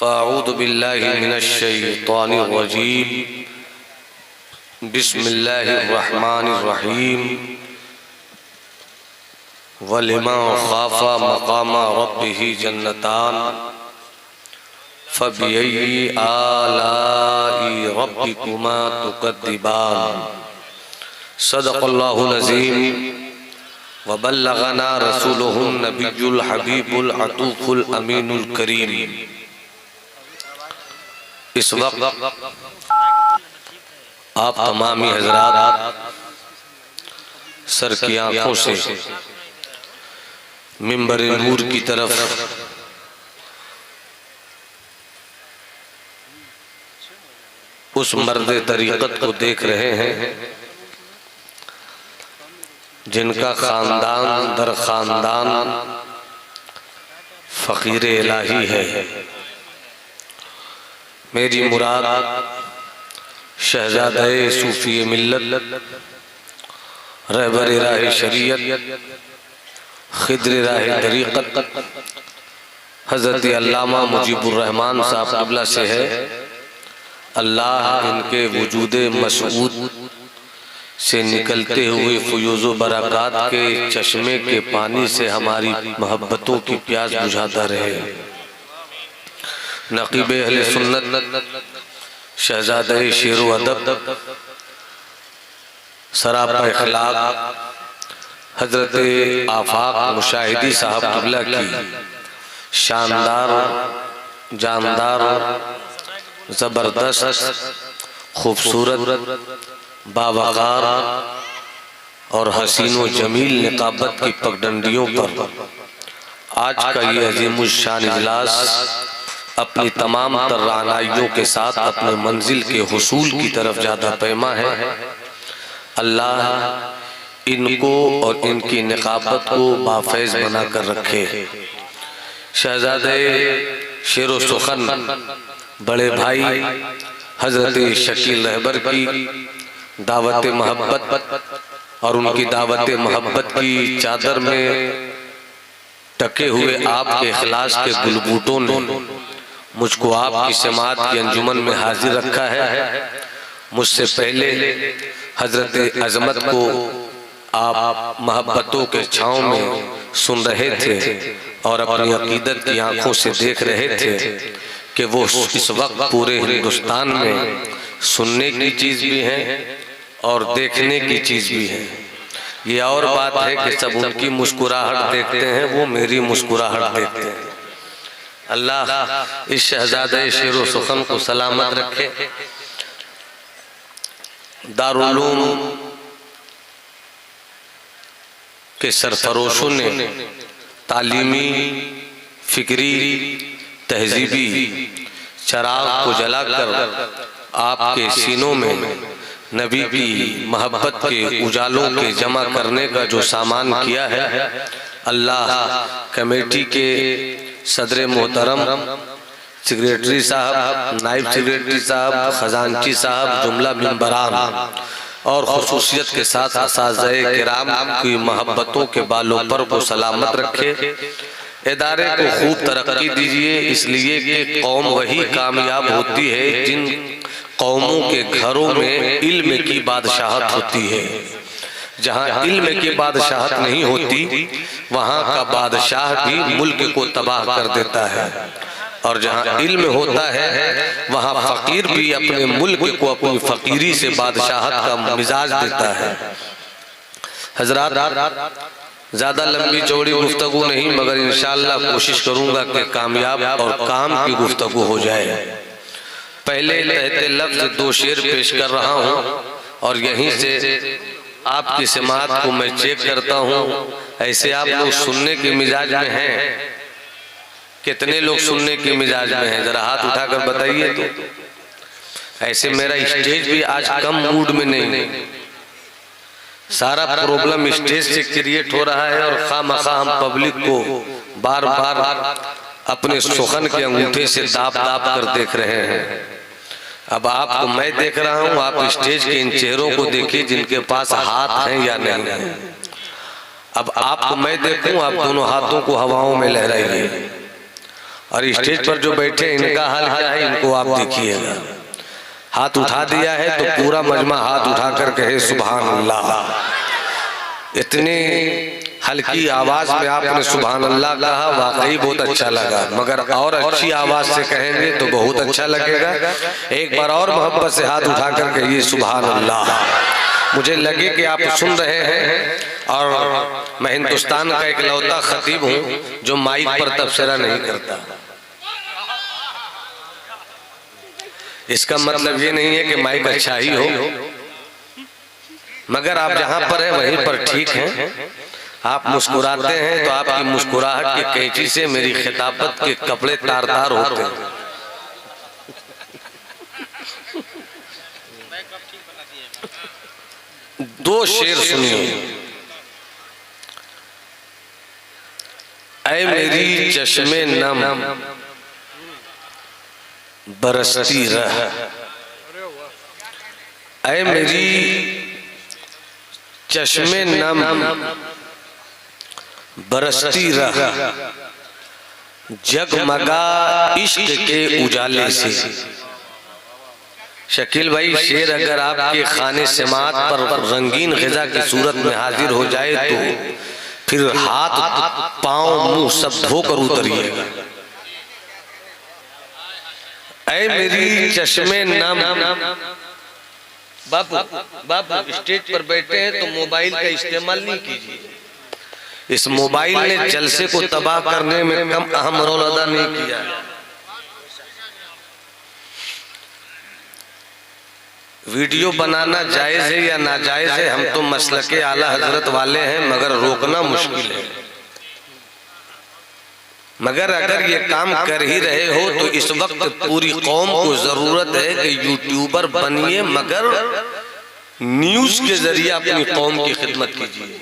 फ़अऊज़ु बिल्लाहि मिनश्शैतानिर्रजीम बिस्मिल्लाहिर्रहमानिर्रहीम वलिमन ख़ाफ़ा मक़ाम रब्बिही जन्नतान फ़बिअय्यि आलाइ रब्बिकुमा तुकज़्ज़िबान। सदक़ल्लाहुल अज़ीम व बल्लगना रसूलुहुन नबियुल हबीबुल अतूफ़ुल अमीनुल करीम। इस वक्त आप तमामी हज़रात सर की आँखों से मिंबर नूर की तरफ उस मर्द तरीक़त को देख रहे हैं जिनका ख़ानदान दर ख़ानदान फ़कीर इलाही है। मेरी मुराद शहज़ादे सूफ़ी मिल्लत रहबर राह शरीयत खिद्र राह तरीक़त हज़रत अल्लामा मुजीबुर्रहमान साहब क़िबला से है। अल्लाह इनके वजूद मसऊद से निकलते हुए फ़ुयूज़ बरक़ात के चश्मे के पानी से हमारी मोहब्बतों की प्यास बुझाता रहे। नक़ीब अहले सुन्नत शहज़ादे शेर व अदब सरापा इख़लाक़ हज़रत आफ़ाक़ मुशाहिदी साहब क़िबला की शानदार जानदार ज़बरदस्त खूबसूरत बावक़ार और हसीन व जमील निक़ाबत की पगडंडियों पर आज का ये अज़ीमुश्शान इजलास अपनी तमाम तर रानाइयों के साथ अपने मंजिल के हुसूल की तरफ ज़्यादा पैमा है। अल्लाह इनको और इनकी निक़ाबत को बाफ़ैज़ बना कर रखे। शहज़ादे शेर व सुखन बड़े भाई हज़रत शकील रहबर की दावत मोहब्बत और उनकी दावत मोहब्बत की चादर में टके हुए आपके इख़लास के गुलबूटों ने मुझको आपकी समात की अंजुमन में हाजिर रखा है। मुझसे पहले हज़रत अज़मत को आप मोहब्बतों के छाँव में सुन रहे थे और अपनी अक़ीदत की आँखों से देख रहे थे कि वो इस वक्त पूरे हिंदुस्तान में सुनने की चीज़ भी है और देखने की चीज़ भी है। ये और बात है कि सब उनकी मुस्कुराहट देखते हैं, वो मेरी मुस्कुराहट देखते हैं। अल्लाह इस शहज़ादे शेर व सुखन को सलामत रखे। दारुल उलूम के सरफरोशों ने तालीमी फिक्री तहजीबी चराग को जलाकर आपके सीनों में नबी की मोहब्बत के उजालों के जमा करने का जो सामान किया है, अल्लाह कमेटी के सदर मोहतरम सेक्रेटरी साहब, नायब सेक्रेटरी साहब, खजानची साहब, जुमला मेंबरान और खुसूसियत के साथ असाज़े किराम की मोहब्बतों के बालों पर वो सलामत रखे। इदारे को खूब तरक्की दीजिए, इसलिए कि कौम वही कामयाब होती है जिन कौमों के घरों में इल्म की बादशाहत होती है। जहाँ इल्म की बादशाहत नहीं होती वहाँ का बादशाह भी मुल्क को तबाह कर देता है, और जहाँ इल्म होता है वहाँ फ़कीर भी अपने मुल्क को अपनी फ़कीरी से बादशाहत का मिजाज देता है। हज़रात, ज़्यादा लंबी चौड़ी गुफ्तगू नहीं, मगर इंशाअल्लाह कोशिश करूँगा कि कामयाब और काम की गुफ्तगू हो जाए। पहले कहते लफ्ज़ दो शेर पेश कर रहा हूँ और यहीं से आपकी समात को मैं चेक करता हूँ। ऐसे आप लोग सुनने के मिजाज में हैं? कितने लोग सुनने के मिजाज में हैं? जरा हाथ उठाकर बताइए। तो ऐसे मेरा स्टेज भी आज कम मूड में नहीं, सारा प्रॉब्लम स्टेज से क्रिएट हो रहा है और खामखा हम पब्लिक को बार बार अपने सुखन के अंगूठे से दाब दाब कर देख रहे हैं। अब आपको मैं देख रहा हूँ, आप स्टेज के इन चेहरों को देखिए जिनके पास हाथ हैं या नहीं है। अब आपको मैं देखूं, आप दोनों हाथों को हवाओं में लहराइए। और स्टेज पर जो बैठे इनका हाल क्या है इनको आप देखिएगा। हाथ उठा दिया है तो पूरा मजमा हाथ उठा कर कहे सुभान अल्लाह। इतनी हल्की आवाज में आपने सुभान अल्लाह कहा, वाकई बहुत अच्छा लगा, मगर और अच्छी आवाज से कहेंगे तो बहुत अच्छा लगेगा। एक बार और मोहब्बत से हाथ उठा कर कहिए सुभान अल्लाह। मुझे लगे कि आप सुन रहे हैं और मैं हिंदुस्तान का एक लौता खतीब हूँ जो माइक पर तबसरा नहीं करता। इसका मतलब ये नहीं है कि माइक अच्छा ही हो, मगर आप जहां पर हैं वहीं पर ठीक हैं। आप मुस्कुराते हैं तो आपकी मुस्कुराहट की कैंची से मेरी खिताबत के कपड़े तार तार होते हैं। दो शेर सुनिए। ऐ मेरी चश्मे नम बरसती रह, ऐ मेरी चश्मे नम बरसती रह, जगमगा इश्क के उजाले से। शकील भाई, शेर अगर आपके खाने समात पर रंगीन ग़िज़ा की सूरत में हाजिर हो जाए तो फिर हाथ पांव मुंह सब धोकर उतरिएगा। ऐ मेरी चश्मे नम। बापू स्टेज पर बैठे हैं तो मोबाइल का इस्तेमाल नहीं कीजिए। इस मोबाइल ने जलसे को तबाह करने में कम अहम रोल अदा नहीं किया। वीडियो बनाना जायज है या नाजायज है, हम तो मसलके आला हजरत वाले हैं, मगर रोकना मुश्किल है। मगर अगर ये काम कर ही रहे हो तो इस वक्त पूरी कौम को जरूरत है कि यूट्यूबर बनिए, मगर न्यूज के जरिए अपनी कौम की खिदमत कीजिए।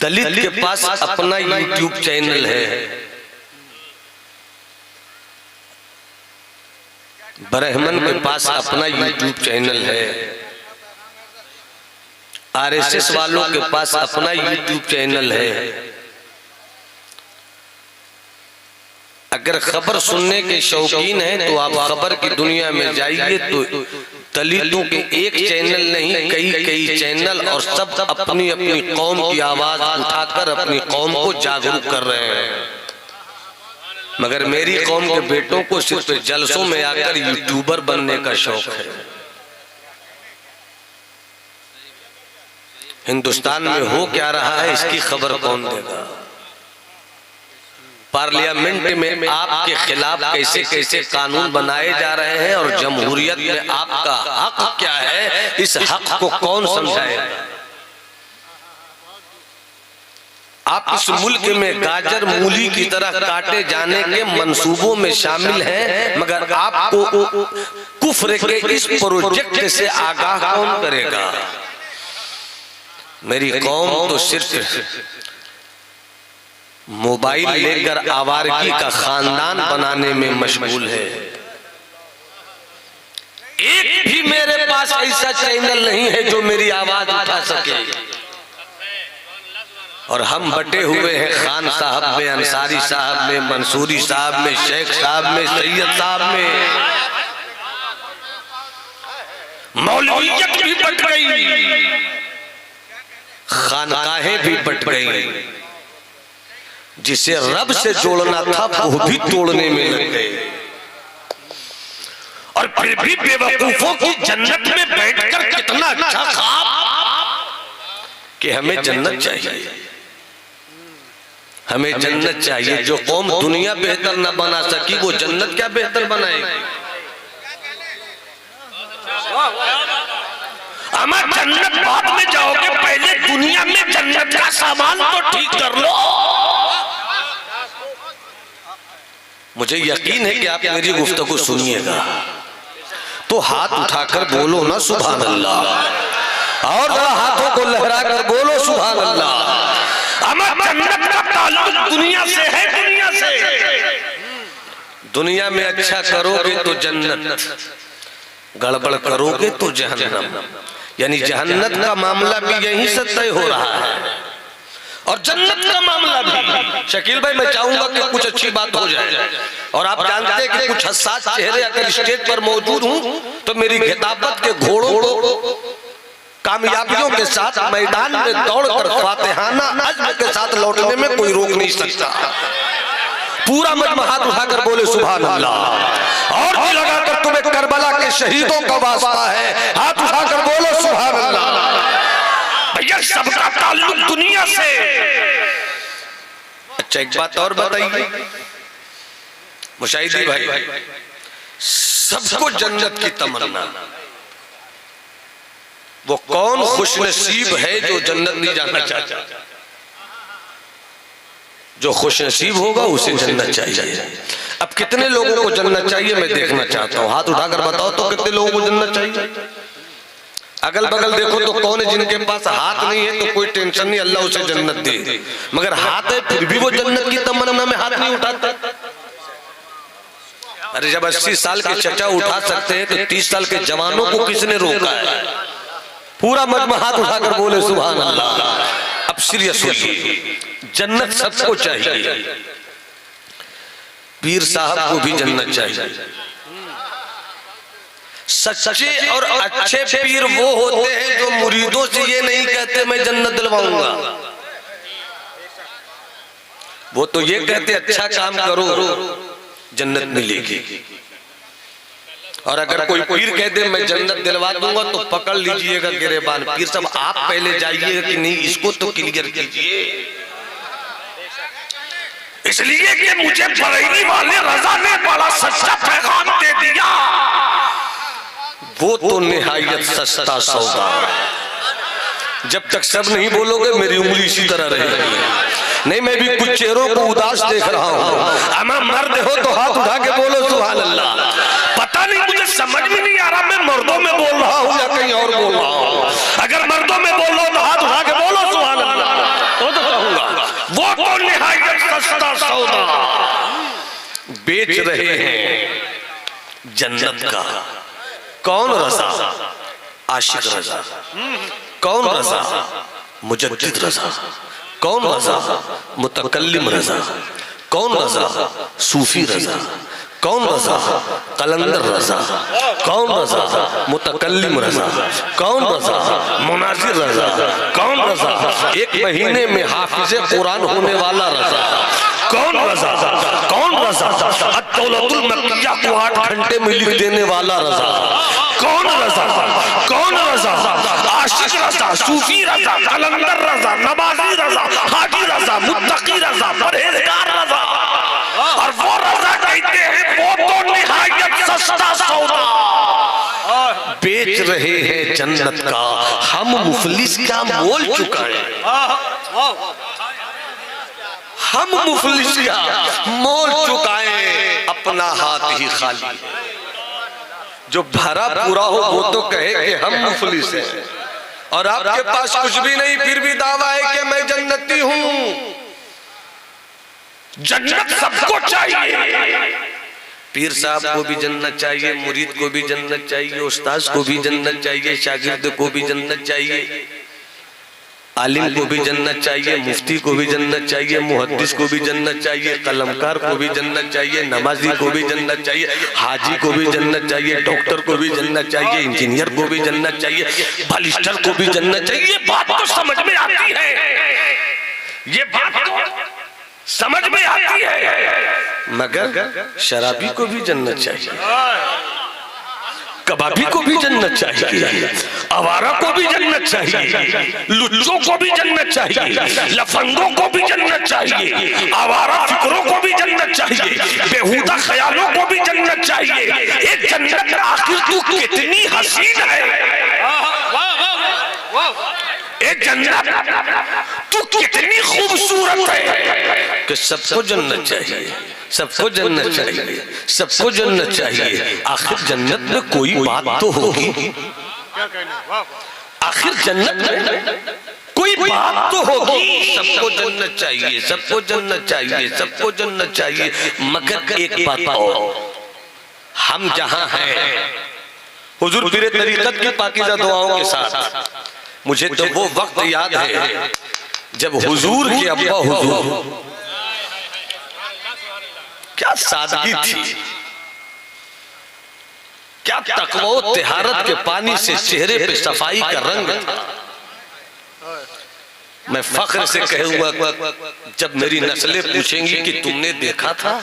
दलित के पास अपना यूट्यूब चैनल है, ब्राह्मण के पास अपना यूट्यूब चैनल है, आरएसएस वालों के पास अपना यूट्यूब चैनल है। अगर खबर सुनने के शौकीन हैं तो आप खबर की दुनिया में जाइए तो दलितों के एक चैनल नहीं कई चैनल और सब अपनी अपनी कौम की आवाज उठाकर अपनी कौम को जागरूक कर रहे हैं। मगर मेरी कौम के बेटों को सिर्फ जलसों में आकर यूट्यूबर बनने का शौक है। हिंदुस्तान में हो क्या रहा है इसकी खबर कौन देगा? पार्लियामेंट में आपके खिलाफ कैसे कैसे कानून बनाए जा रहे हैं और जमहूरियत में आपका हक क्या है, इस हक को कौन समझाएगा? आप इस मुल्क में गाजर मूली की तरह काटे जाने के मंसूबों में शामिल हैं, मगर आपको कुफ्र के इस प्रोजेक्ट से आगाह कौन करेगा? मेरी कौम तो सिर्फ मोबाइल लेकर आवारगी का खानदान बनाने में मशगूल है। एक भी मेरे पास ऐसा चैनल नहीं है जो मेरी आवाज उठा सके। और हम बटे हुए हैं खान साहब में, अंसारी साहब में, मंसूरी साहब में, शेख साहब में, सैयद साहब में। मौलवियत भी बट गई, खानकाहें भी बट गई। जिसे रब से जोड़ना था वो भी तोड़ने में लग गए। और फिर भी बेवकूफों की जन्नत में बैठकर कितना अच्छा ख्वाब कि हमें जन्नत चाहिए, हमें जन्नत चाहिए। जो कौम दुनिया बेहतर न बना सकी वो जन्नत क्या बेहतर बनाएगी? हमारे जन्नत बाद में जाओगे, पहले दुनिया में जन्नत का सामान तो ठीक कर लो। मुझे यकीन है कि आप मेरी गुफ्तगू सुनिएगा तो हाथ उठाकर बोलो ना सुभान अल्लाह, और हाथों को लहरा कर बोलो सुभान अल्लाह। हमारा जन्नत का ताल्लुक दुनिया से है, दुनिया से। दुनिया में अच्छा करोगे तो जन्नत, गड़बड़ करोगे तो जहन्नम। यानी जहन्नत का मामला भी यहीं से तय हो रहा है। और जन्नत का मामला भी। शकील भाई मैं चाहूंगा कि कुछ अच्छी बात हो जाए, और आप जानते हैं कि कुछ हसास चेहरे अगर स्टेज पर मौजूद हूं तो मेरी खिताबत के घोड़ों को कामयाबियों के साथ मैदान में दौड़कर फातिहाना अज़्म के साथ लौटने में कोई रोक नहीं सकता। पूरा मजमा हाथ उठाकर बोले सुभान अल्लाह। और भी लगाकर तुम्हें करबला के शहीदों का वास्ता है, हाथ उठाकर बोलो सुभान अल्लाह। भैया सबका ताल्लुक दुनिया से। अच्छा एक बात और बताइए मुशाहिदी भाई, सबको जन्नत की तमन्ना, वो कौन खुशनसीब है जो जन्नत नहीं जाना चाहता? जो खुशनसीब होगा उसे जन्नत चाहिए। अब कितने लोगों को जन्नत चाहिए मैं देखना चाहता हूं, हाथ उठाकर बताओ तो कितने लोगों को जन्नत चाहिए? अगल बगल देखो तो कौन है जिनके पास हाथ नहीं है तो कोई टेंशन नहीं, अल्लाह उसे जन्नत दे। मगर हाथ है फिर भी वो जन्नत की तमन्ना में हाथ नहीं उठाता। अरे जब 80 साल के चचा उठा सकते हैं तो 30 साल के जवानों को किसने रोका है? पूरा मजमा हाथ उठाकर बोले सुभान अल्लाह। अब सीरियस होइए, जन्नत सबको चाहिए। पीर साहब को भी जन्नत चाहिए। सच्चे और अच्छे पीर वो होते हैं जो मुरीदों से ये नहीं कहते मैं जन्नत दिलवाऊंगा, वो तो ये कहते अच्छा काम करो जन्नत मिलेगी। और अगर कोई पीर कह दे मैं जन्नत दिलवा दूंगा तो पकड़ लीजिएगा गिरेबान। पीर साहब आप पहले जाइएगा कि नहीं इसको तो क्लियर कीजिए, इसलिए कि मुझे बरेली वाले रजा ने बड़ा सच्चा पैगाम दे दिया, वो तो निहायत सस्ता सौदा। जब तक सब नहीं बोलोगे मेरी उंगली इसी तरह रहेगी। नहीं मैं भी कुछ चेहरों को उदास देख रहा हूँ। अमा मर्द हो तो हाथ उठा के बोलो सुभान अल्लाह। पता नहीं मुझे समझ में नहीं आ रहा मैं मर्दों में बोल रहा हूँ या कहीं और बोल रहा हूँ। अगर मर्दों में बोल रहा हूँ तो हाथ उठा के बोलो सुभान अल्लाह, तो कहूंगा वो तो निहायत सस्ता सौदा बेच रहे हैं जन्नत का। कौन रजा? आशिक रजा। कौन रजा? मुजद्दिद रजा। कौन रजा? मुतकल्लिम रजा। कौन रजा? सूफी रजा। कौन रजा? कलंदर रजा। कौन रजा? मुतकल्लिम रजा। कौन रजा? मुनाजिर रजा। कौन रजा? एक महीने में हाफिज़े कुरान होने वाला रजा। कौन रजा? कौन रजा? अद-दौलतुल मक्किया को 8 घंटे में लिख देने वाला रजा। कौन रजा? कौन रजा? आशिक रजा, सूफी रजा, कलंदर रजा, नमाजी रजा, हाजी रजा, मुत्तकी रजा, परहेजगार रजा। और वो रजा कहते हैं वो तो निहायत सस्ता सौदा बेच रहे हैं जन्नत का। हम मुफलिस का मोल चुकाए, हम मुफलिस का मोल चुकाए, अपना हाथ ही खाली। जो भरा पूरा हो वो तो कहे कि हम मुफलिस हैं, और आपके पास कुछ भी नहीं फिर भी दावा है कि मैं जन्नती हूं। जन्नत सबको चाहिए। पीर साहब को भी जन्नत चाहिए, मुरीद को भी जन्नत चाहिए, उस्ताद को भी जन्नत चाहिए, शागिर्द को भी जन्नत चाहिए, आलिम को भी जन्नत चाहिए, मुफ्ती को भी जन्नत चाहिए, मुहद्दिस को भी जन्नत चाहिए, कलमकार को भी जन्नत चाहिए, नमाजी को भी जन्नत चाहिए, हाजी को भी जन्नत चाहिए, डॉक्टर को भी जन्नत चाहिए, इंजीनियर को भी जन्नत चाहिए, बालिस्टर को भी जन्नत चाहिए। ये बात तो समझ में आती है, ये बात तो समझ में आती है। मगर शराबी को भी जन्नत चाहिए, कबाबी को भी जन्नत चाहिए, आवारा को भी जन्नत चाहिए, लुच्चों को भी जन्नत चाहिए, लफंगों को भी जन्नत चाहिए, आवारा फिक्रों को भी जन्नत चाहिए, बेहुदा ख्यालों को भी जन्नत चाहिए। ये जन्नत आखिर तू कितनी हसीन है, ये जन्नत तू कितनी खूबसूरत है कि सबको जन्नत चाहिए, सबको जन्नत चाहिए, सबको जन्नत चाहिए। आखिर जन्नत में कोई बात तो होगी, आखिर जन्नत में कोई बात तो होगी। सबको जन्नत चाहिए, सबको जन्नत चाहिए, सबको जन्नत चाहिए। मगर एक बात और, हम जहां हैं हुजूर पीर तरीकत की पाकीज़ा दुआओं के साथ, मुझे तो वो वक्त याद है जब हुजूर के अब्बा हुजूर, क्या सादगी थी, क्या तकवा तिहारत के पानी से चेहरे पे सफाई का रंग था। मैं फख्र से कहूंगा, जब मेरी नस्लें पूछेंगी कि तुमने देखा था,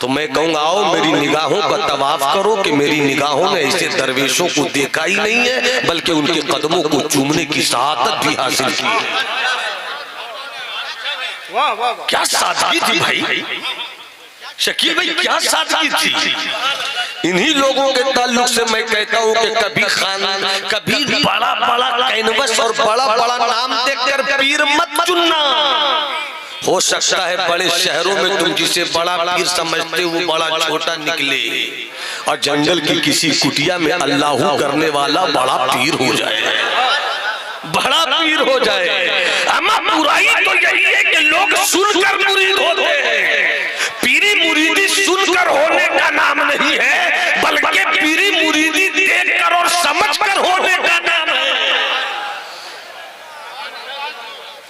तो मैं कहूंगा आओ मेरी निगाहों का तवाफ करो कि मेरी निगाहों ने ऐसे दरवेशों को देखा ही नहीं है, बल्कि उनके कदमों को चूमने की सआदत भी हासिल की है। क्या सादगी थी भाई, शकील भाई, क्या सादगी थी। इन्हीं लोगों के ताल्लुक से मैं कहता हूँ कि कभी बड़ा बड़ा कैनवस और बड़ा बड़ा नाम देखकर पीर मत चुनना। हो सकता है बड़े शहरों में तुम जिसे बड़ा पीर समझते हो वो बड़ा छोटा निकले, और जंगल की किसी कुटिया में अल्लाह करने वाला बड़ा पीर हो जाए, बड़ा पीर हो जाए। अमा बुराई तो यही है कि लोग सुनकर मुरीद होते हैं। पीरी मुरीदी सुनकर होने का नाम नहीं है, बल्कि पीरी मुरीदी देखकर और समझकर होने का नाम है।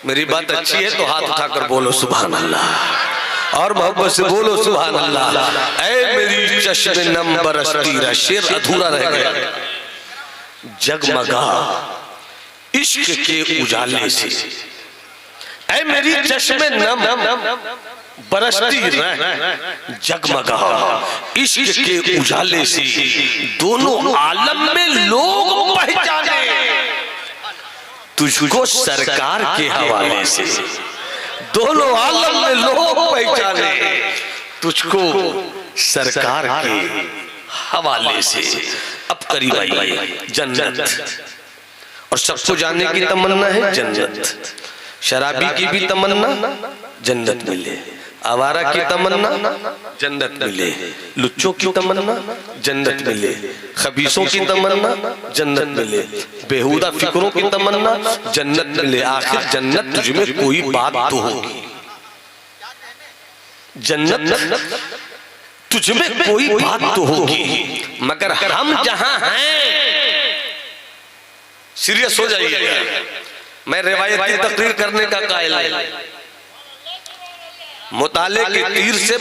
मेरी बात अच्छी है तो हाथ उठाकर बोलो सुभान अल्लाह, और मोहब्बत से बोलो सुभान अल्लाह। ऐ मेरी चश्मे नम बरसती रह, शेर अधूरा रह गया। जगमगा इश्क के उजाले से, ऐ मेरी चश्मे नम बरसती रह, जगमगा इश्क के उजाले से, दोनों आलम में लोग पहचाने तुझको सरकार के हवाले से। दोनों आलम में लोग पहचाने तुझको सरकार के हवाले से। अब करीब आई जन्नत, और सबको जानने की तमन्ना है जन्नत। शराबी की भी तमन्ना जन्नत मिले, आवारा की तमन्ना जन्नत मिले, लुच्चों की तमन्ना जन्नत मिले, खबीसों की तमन्ना जन्नत मिले, बेहुदा फिक्रों की तमन्ना जन्नत मिले। आखिर जन्नत तुझमें कोई बात तो होगी, जन्नत तुझमें कोई बात तो होगी। मगर हम जहां हैं, सीरियस हो जाइए, मैं रिवायती तकरीर करने का कायल है। मुताले के तीर से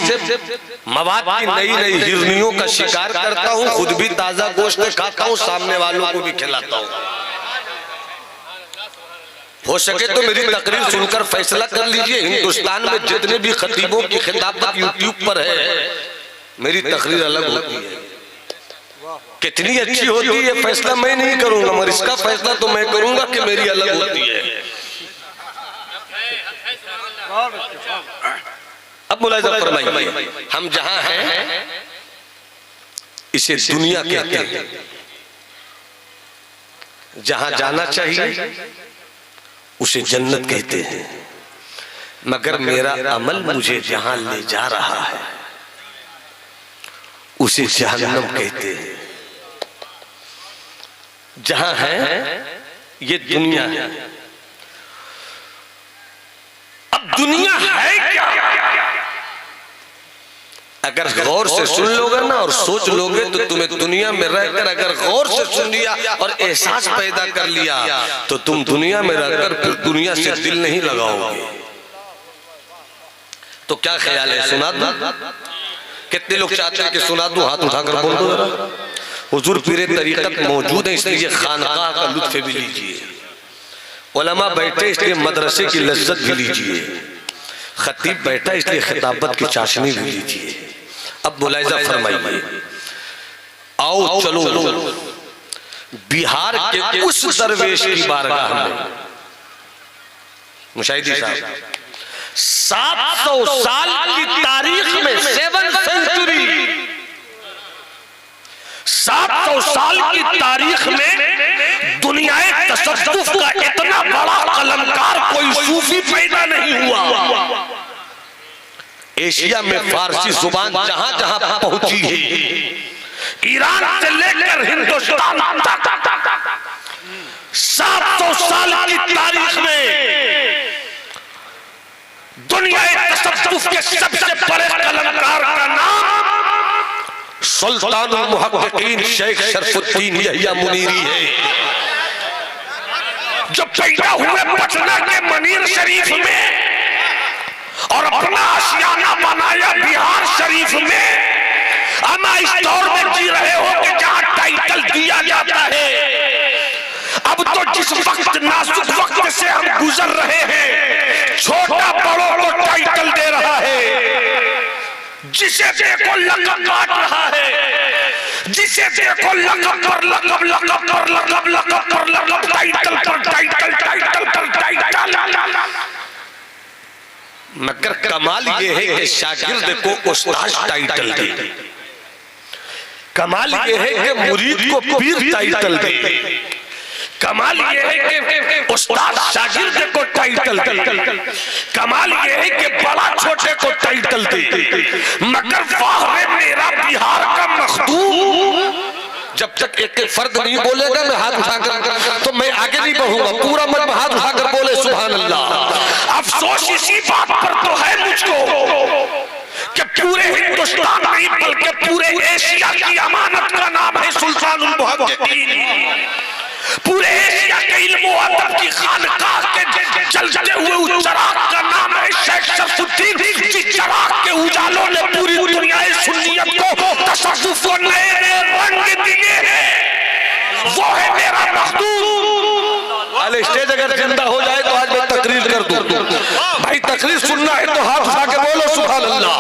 मवाद की नई नई हिरनियों का शिकार करता हूँ, खुद भी ताजा गोश्त खाता हूँ, सामने वालों को भी खिलाता हूँ। हो सके तो मेरी तकरीर सुनकर फैसला कर लीजिए, हिंदुस्तान में जितने भी खतीबों की खिताबत यूट्यूब पर है, मेरी तकरीर अलग होती है। कितनी अच्छी होती है फैसला मैं नहीं करूंगा, मगर इसका फैसला तो मैं करूंगा कि मेरी अलग होती है। अब मुलाहिजा फरमाइए, हम जहां हैं इसे दुनिया कहते हैं, जहां जाना चाहिए उसे जन्नत कहते हैं। मगर मेरा अमल मुझे जहां ले जा रहा है उसे जहन्नम कहते हैं। जहां है ये दुनिया है। अब दुनिया है क्या? अगर गौर से सुन लोगे ना और सोच लोगे तो तुम्हें दुनिया में रहकर अगर गौर से सुन लिया और एहसास पैदा कर लिया तो तुम दुनिया में रहकर फिर दुनिया से दिल नहीं लगाओगे। तो क्या ख्याल है, सुना दूं? कितने लोग चाहते हैं कि सुना दूं? हाथ उठाकर बोल दो जरा। हुजूर पीरे तरीकत मौजूद है इसलिए खानकाह का लुत्फ भी लीजिए, उलमा बैठे इसलिए मदरसे की लज्जत भी लीजिए, खतीब बैठा इसलिए खिताबत की चाशनी भी लीजिए। अब मुलाहिजा फरमाइए, आओ चलो बिहार के उस दरवेश की बारगाह में। मुशाहिदी साहब 700 साल की तारीख में 7 सेंचुरी 700 साल की तारीख में दुनियाए तसव्वुफ का इतना बड़ा कलमकार कोई सूफी पैदा नहीं हुआ। एशिया में फारसी जुबान जहां जहां पहुंची है, ईरान से लेकर हिंदुस्तान तक 700 साल की तारीख में दुनियाए तसव्वुफ के सबसे बड़े कलमकार का नाम सुल्तानुल मुहक्किकीन शेख शरफुद्दीन यहिया मुनीरी है। जो पैदा हुए पटना के मनीर शरीफ में और अपना आशियाना बनाया बिहार शरीफ में, अमा इस दौर में जी रहे हो कि जहां टाइटल दिया जाता है। अब तो जिस वक्त नाजुक वक्त से हम गुजर रहे हैं, छोटा बड़ों को टाइटल दे रहा है, जिसे देखो लक़ब बांट रहा है, जिसे देखो लक़ब पर लक़ब, लक़ब पर लक़ब, लक़ब पर लक़ब, टाइटल पर टाइटल, टाइटल पर टाइटल। मगर कमाल ये है कि शागिर्द को उस्ताद टाइटल दे, कमाल ये है कि मुरीद को पीर टाइटल दे, कमाल ये है कि उस्ताद शागिर्द को टाइटल दे, कमाल ये है कि बड़ा छोटे को टाइटल दे। मगर वाह रे मेरा बिहार का मखदूम, जब तक एक एक फर्द नहीं बोलेगा मैं हाथ उठाकर तो मैं आगे नहीं बढ़ूंगा, पूरा मन में हाथ उठाकर बोले सुभान अल्लाह। अफसोस इसी बात पर तो है मुझको कि पूरे हिंदुस्तान नहीं बल्कि पूरे एशिया की अमानत का नाम है सुल्तानुल मुहक्किकीन। पूरे एशिया के इल्म व अदब की खानकाह के जलते हुए चिराग का नाम है शेख शरफुद्दीन, जिस चिराग के उजालों ने पूरी दुनिया सुन्नियत को तसव्वुफ को नए नए रंग दिए हैं, वो है मेरा मखदूम। अरे स्टेज अगर जिंदा हो जाए तो आज मैं तकरीर कर दूं। भाई तकरीर सुनना है तो हाथ उठा के बोलो सुभान अल्लाह।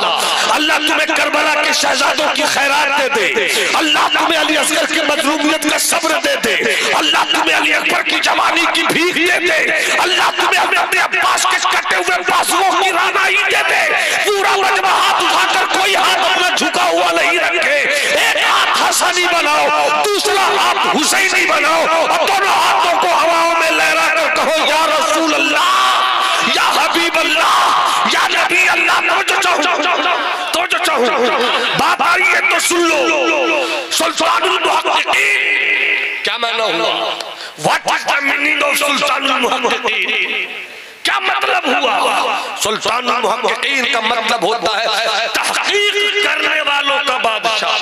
अल्लाह तुम्हें करबला के शहजादों की खैरात दे दे, अल्लाह तुम्हें अली असगर की मजलूमियत का सब्र दे दे, अल्लाह तुम्हें अली अकबर की जवानी की भीख दे दे, अल्लाह तुम्हें अपने अब्बास के कटे हुए बाजुओं की रानाई दे दे। पूरा मजमा हाथ उठाकर कोई हाथ अपना झुका हुआ नहीं रखे, एक हाथ हसनी बनाओ, दूसरा हाथ हुसैनी बनाओ और दोनों हाथों को हवाओं में लहरा कर कहो या रसूल अल्लाह, या हबीब अल्लाह, या नबी अल्लाह। तो जो चाहूं बात आ रही है तो सुन लो। सुल्तानुल मुहक्किकीन क्या माना हुआ? What is the meaning of सुल्तानुल मुहक्किकीन? क्या मतलब हुआ? सुल्तानुल मुहक्किकीन का मतलब होता है तहकीक करने वालों का बादशाह,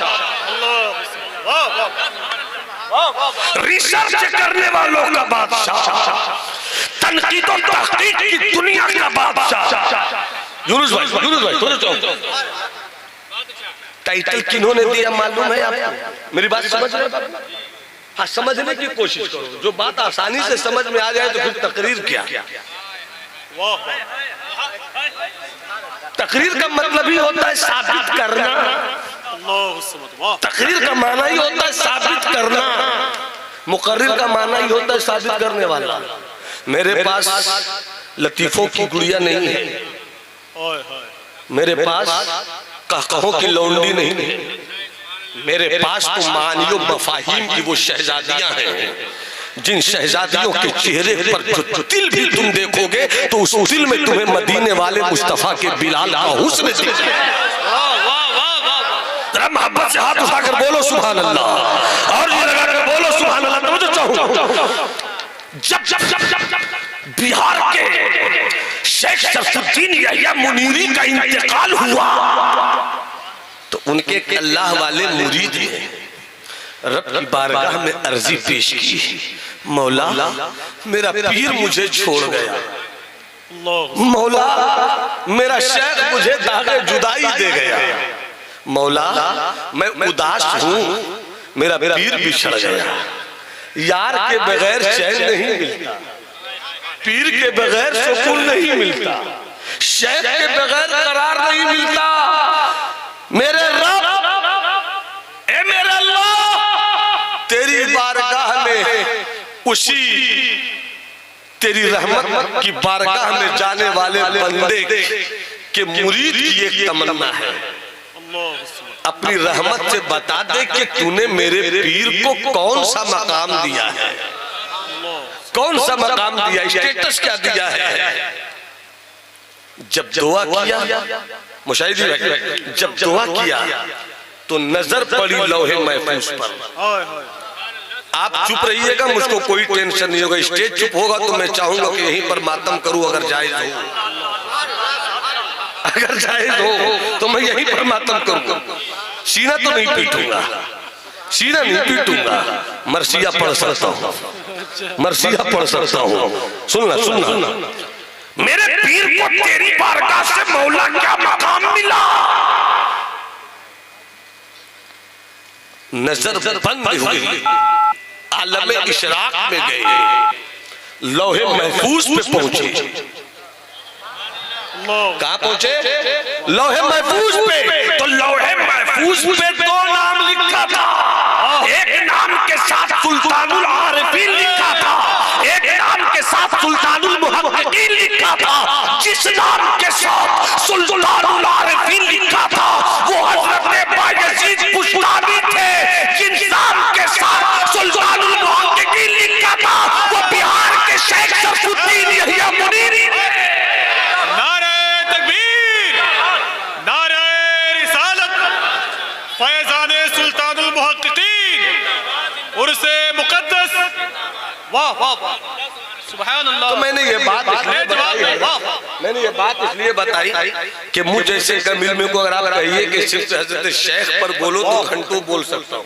रिसर्च करने वालों का बादशाह, तनकीद और तहकीक की दुनिया का बादशाह। यूनुस भाई थोड़ा टाइटल किन्होंने दिया मालूम है आपको? मेरी बात समझ रहे हैं? हाँ, समझने की कोशिश करो, जो बात आसानी से समझ में आ जाए तो फिर तकरीर क्या। तकरीर का मतलब ही होता है साबित करना, तकरीर का माना ही होता है साबित करना, मुकर्रिर का माना ही होता है साबित करने वाला। मेरे पास लतीफों की गुड़िया नहीं है, मेरे पास कहकहों की लौंडी नहीं है, मेरे पास तो मानियो मफाहिम की वो शहजादियां हैं जिन शहजादियों के चेहरे पर जो तिल भी तुम देखोगे तो उस तिल में तुम्हें मदीने वाले मुस्तफा के बिलाल का हुस्न दिखेगा। मोहब्बत से हाथ उठाकर बोलो सुभान अल्लाह और ये लगाकर बोलो सुभान अल्लाह। तो जो चाहूं जब बिहार के शेख शरफुद्दीन यहिया मुनीरी का इंतकाल हुआ तो उनके अल्लाह वाले मुरीद ने रब की बारगाह में अर्जी पेश की, मौला मेरा पीर मुझे छोड़ गया, मौला मेरा शेख मुझे दागे जुदाई दे गया, मौला मैं उदास हूँ, मेरा पीर बिछड़ गया। यार के बगैर चैन नहीं मिलता, पीर के बगैर सुकून नहीं मिलता, शेख के बगैर करार नहीं मिलता। मेरे रब ए मेरे अल्लाह तेरी बारगाह में उसी तेरी रहमत की बारगाह में जाने वाले बंदे के मुरीद की एक तमन्ना है, अपनी रहमत से बता दे कि तूने मेरे पीर को कौन सा मकाम दिया है, कौन सा मकाम दिया, स्टेटस क्या दिया है। जब दुआ किया मुशाहिदी भाई, जब दुआ किया तो नजर पड़ी लौहे महफूज पर। आप चुप रहिएगा, मुझको कोई टेंशन नहीं होगा, स्टेज चुप होगा तो मैं चाहूंगा कि यहीं पर मातम करूं अगर जायज हो, अगर जायज हो तो मैं यहीं पर मातम करूंगा, सीना तो नहीं पीटूंगा। सीना नहीं पीटूंगा, मरसिया पढ़ सकता हूँ, मरसिया पढ़ सकता हूँ। सुनना सुनना, मेरे पीर को तेरी बारगाह से मौला क्या मकाम मिला? नजर बंद हुई, आलम इशराक में गए, लौहे महफूज पे पहुंचे। कहां पहुंचे? लौहे महफूज पे। तो लौहे महफूज पे दो नाम लिखा था, एक नाम के साथ सुल्तानुल आरिफीन लिखा था, एक नाम के साथ सुल्तानुल मुहक्किकीन लिखा था। जिस नाम के साथ सुल्तानुल आरिफीन लिखा था वो हजरत बायजीद बुस्तामी थे, जिस नाम के साथ सुल्तानुल मुहक्किकीन लिखा था वो बिहार के शेख शरफुद्दीन यहिया मुनीरी थे। वाह वाह वाह, सुभान अल्लाह। तो मैंने ये बात इसलिए बताई कि मुझ जैसे कमील में को अगर आप कहिए कि सिर्फ हजरत शेख पर बोलो तो घंटों बोल सकता हूँ,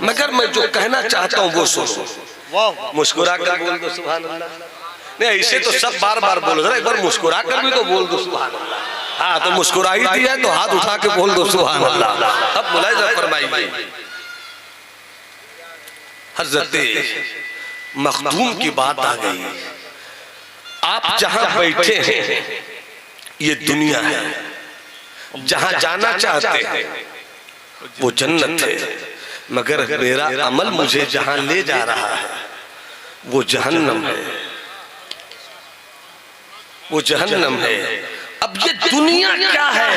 मगर मैं जो कहना चाहता हूँ वो सुनो। मुस्कुरा कर बोल दो सुभान अल्लाह। नहीं ऐसे तो सब बार बार बोलो, जरा एक बार मुस्कुरा कर भी तो बोल दो सुभान अल्लाह। हाँ तो मुस्कुराई दी है तो हाथ उठा के बोल दो सुभान अल्लाह। अब मुलाहिजा फरमाइए, हजरत मखदूम की बात आ गई। आप जहां बैठे हैं ये दुनिया है, जहां जाना चाहते हैं वो जन्नत है, मगर मेरा अमल मुझे जहां ले जा रहा है वो जहन्नम है, वो जहन्नम है। अब ये दुनिया क्या है?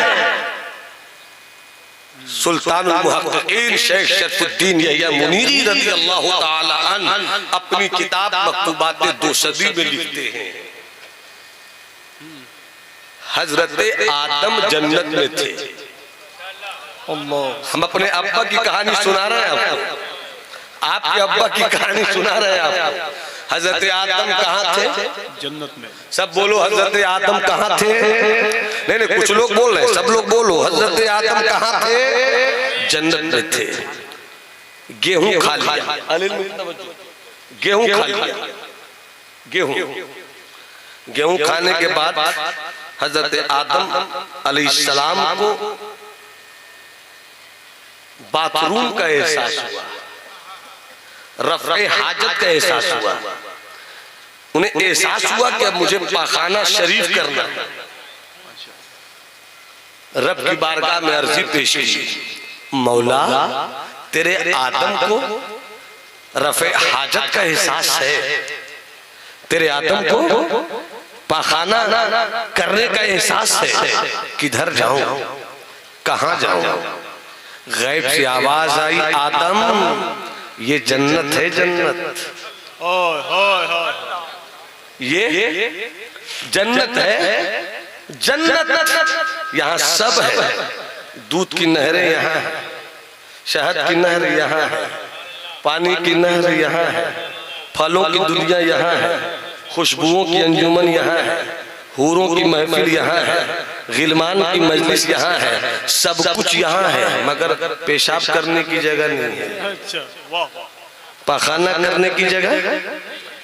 सुल्तानुल मुहक्किकीन शेख शरफुद्दीन यहिया मुनीरी रज़ियल्लाहु ताला अन्हु अपनी किताब मकतूबात दो सदी में लिखते हैं, हजरत आदम जन्नत में थे। हम अपने अब्बा की कहानी सुना रहे हैं आपको, आपके अब्बा की कहानी सुना रहे हैं आपको। हजरत आदम कहाँ थे? जन्नत में। सब बोलो हजरत आदम कहाँ थे? नहीं नहीं कुछ लोग बोल रहे हैं, सब लोग बोलो हजरत आदम कहाँ थे? जन्नत में थे। गेहूं खा लिया, गेहूं खा लिया, गेहूं खाने के बाद हजरत आदम अलैहिस्सलाम को बाथरूम का एहसास हुआ, रफ़े हाजत का एहसास हुआ। उन्हें एहसास हुआ कि अब मुझे पाखाना शरीफ करना है। रब की बारगाह में अर्जी पेश की, मौला तेरे आदम को रफ़े हाजत का एहसास है, तेरे आदम को पाखाना करने का एहसास है, किधर जाऊं, कहां जाऊं? गैब से आवाज आई, आदम ये जन्नत है, जन्नत ये जन्नत है, जन्नत यहाँ सब है। दूध की नहरें यहाँ है, शहद की नहर यहाँ है, पानी की नहर यहाँ है, फलों की दुनिया यहाँ है, खुशबुओं की अंजुमन यहाँ है, हूरों की महफिल यहाँ है, गिलमान की मजलिस यहाँ है, सब कुछ यहाँ है, मगर पेशाब करने की जगह नहीं है, पखाना करने की जगह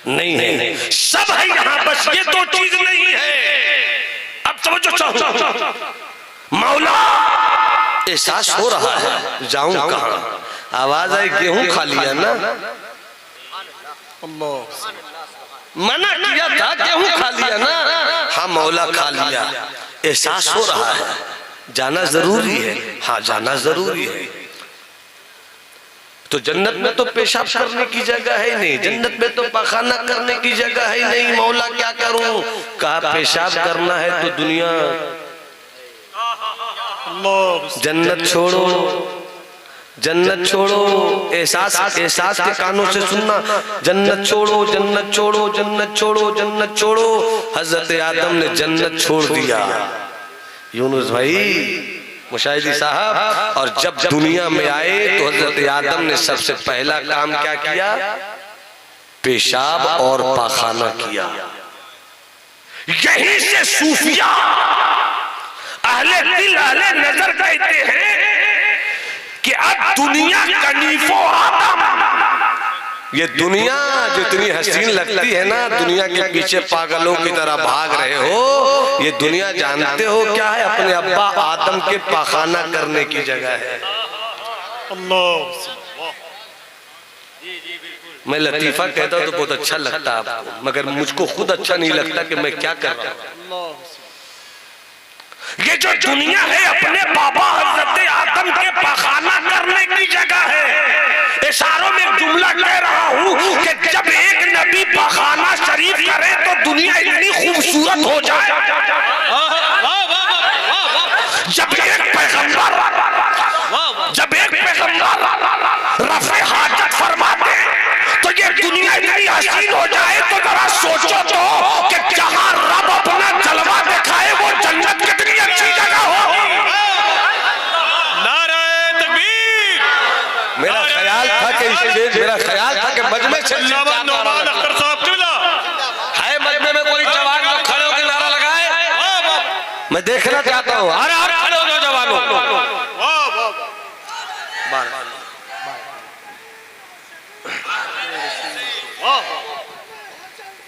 नहीं है। सब है यहाँ, बस ये दो चीज नहीं है। अब समझो चाहो, मौला एहसास हो रहा है जाऊं कहाँ? आवाज आई गेहूं खा लिया ना, मना किया था गेहूं खा लिया ना, हाँ मौला खा लिया। एहसास हो रहा है जाना जरूरी है, हाँ जाना जरूरी है। तो जन्नत में तो पेशाब करने की जगह है नहीं, जन्नत में तो पखाना करने की जगह है नहीं, मौला क्या करूं? कहा पेशाब करना है तो दुनिया जन्नत छोड़ो, जन्नत छोड़ो। एहसास के कानों से सुनना, जन्नत छोड़ो, जन्नत छोड़ो, जन्नत छोड़ो, जन्नत छोड़ो। हजरत आदम ने जन्नत छोड़ दिया, यूनुस भाई मुशाहिदी साहब। और जब दुनिया में आए तो हजरत आदम ने सबसे पहला काम क्या किया? पेशाब और पाखाना किया। यहीं से सूफिया अहले दिल अहले नजर कहते हैं कि अब दुनिया कनीफो आदम। ये दुनिया जितनी हसीन लगती है ना, दुनिया के पीछे पागलों की तरह भाग रहे हो, ये दुनिया जानते हो क्या है? अपने अब्बा आदम के पाखाना करने की जगह है। मैं लतीफा कहता हूँ तो बहुत अच्छा लगता है आपको, मगर मुझको खुद अच्छा नहीं लगता कि मैं क्या कर रहा हूँ। ये जो दुनिया है अपने बाबा हजरत आदम के पाखाना करने की जगह है। इशारों में एक जुमला कह रहा हूँ कि जब एक नबी पाखाना शरीफ करे तो दुनिया इतनी खूबसूरत हो जाए। जब एक पैगंबर रफ़े हाजत फरमाते तो ये दुनिया इतनी हसीन हो जाए तो जरा सोचो तो कि जहां रब अपना जलवा दिखाए वो जन्नत कितनी अच्छी जगह हो। नारे तकबीर। मेरा ख्याल था कि मजमे से अख्तर साहब किबला है, मजमे में कोई जवान लोग खड़े होकर नारा लगाए। मैं देखना चाहता हूँ। अरे खड़े हो जाओ जवानों।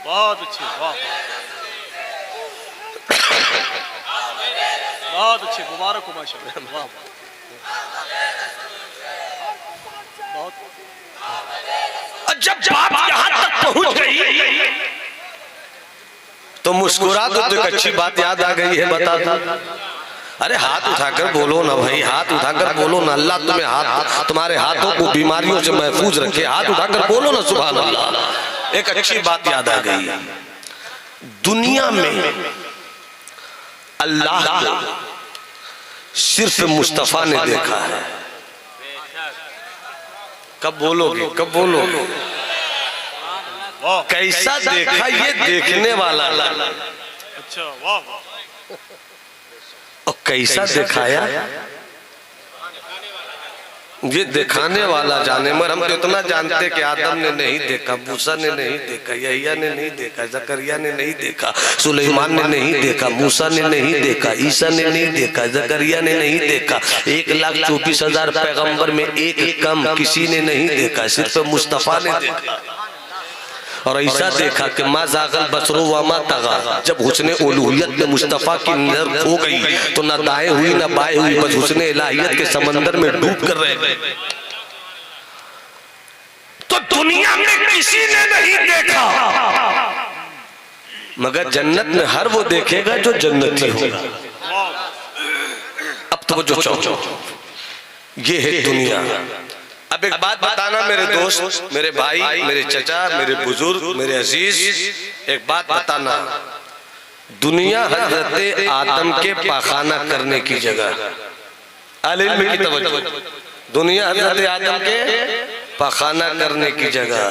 बहुत अच्छी, वाह बहुत अच्छी, मुबारक हो माशाअल्लाह। वाह बहुत। जब बात यहाँ तक पहुँच गई तो मुस्कुरा दो तो एक अच्छी बात याद आ गई है, बता दो। अरे हाथ उठाकर बोलो ना भाई, हाथ उठाकर बोलो ना। अल्लाह तुम्हें तुम्हारे हाथों को बीमारियों से महफूज रखे। हाथ उठाकर बोलो ना सुभान अल्लाह। एक अच्छी बात याद आ गई। दुनिया में अल्लाह को सिर्फ मुस्तफा ने देखा है। कब बोलोगे, कब बोलोगे? कैसा देखा ये देखने वाला, अच्छा वाह। और कैसा दिखाया ये दिखाने वाला जाने। मगर हम तो इतना जानते कि आदम ने नहीं देखा, मूसा ने नहीं देखा, यहिया ने नहीं देखा, जकरिया ने नहीं देखा, सुलेमान ने नहीं देखा, मूसा ने नहीं देखा, ईसा ने नहीं देखा, जकरिया ने नहीं देखा। 1,24,000 पैगंबर में एक कम किसी ने नहीं देखा, सिर्फ मुस्तफा ने देखा। और ऐसा देखा कि मा जागल बसरो व मा तगा। जब हुस्ने उलूहियत में मुस्तफा की नजर खो गई तो ना दाएं हुई ना बाएं हुई, बस हुस्ने इलाहियत के समंदर में डूब कर रह गए। तो दुनिया में किसी ने नहीं देखा, मगर जन्नत में हर वो देखेगा जो जन्नती होगा। अब तो वो जो चाहो, ये है दुनिया। अब एक बात बताना मेरे दोस्त, मेरे भाई, मेरे चचा, मेरे बुजुर्ग, मेरे अजीज, एक बात बताना। दुनिया हजरत आदम के पाखाना करने की जगह। आलिम की तवज्जो। दुनिया हजरत आदम के पाखाना करने की जगह,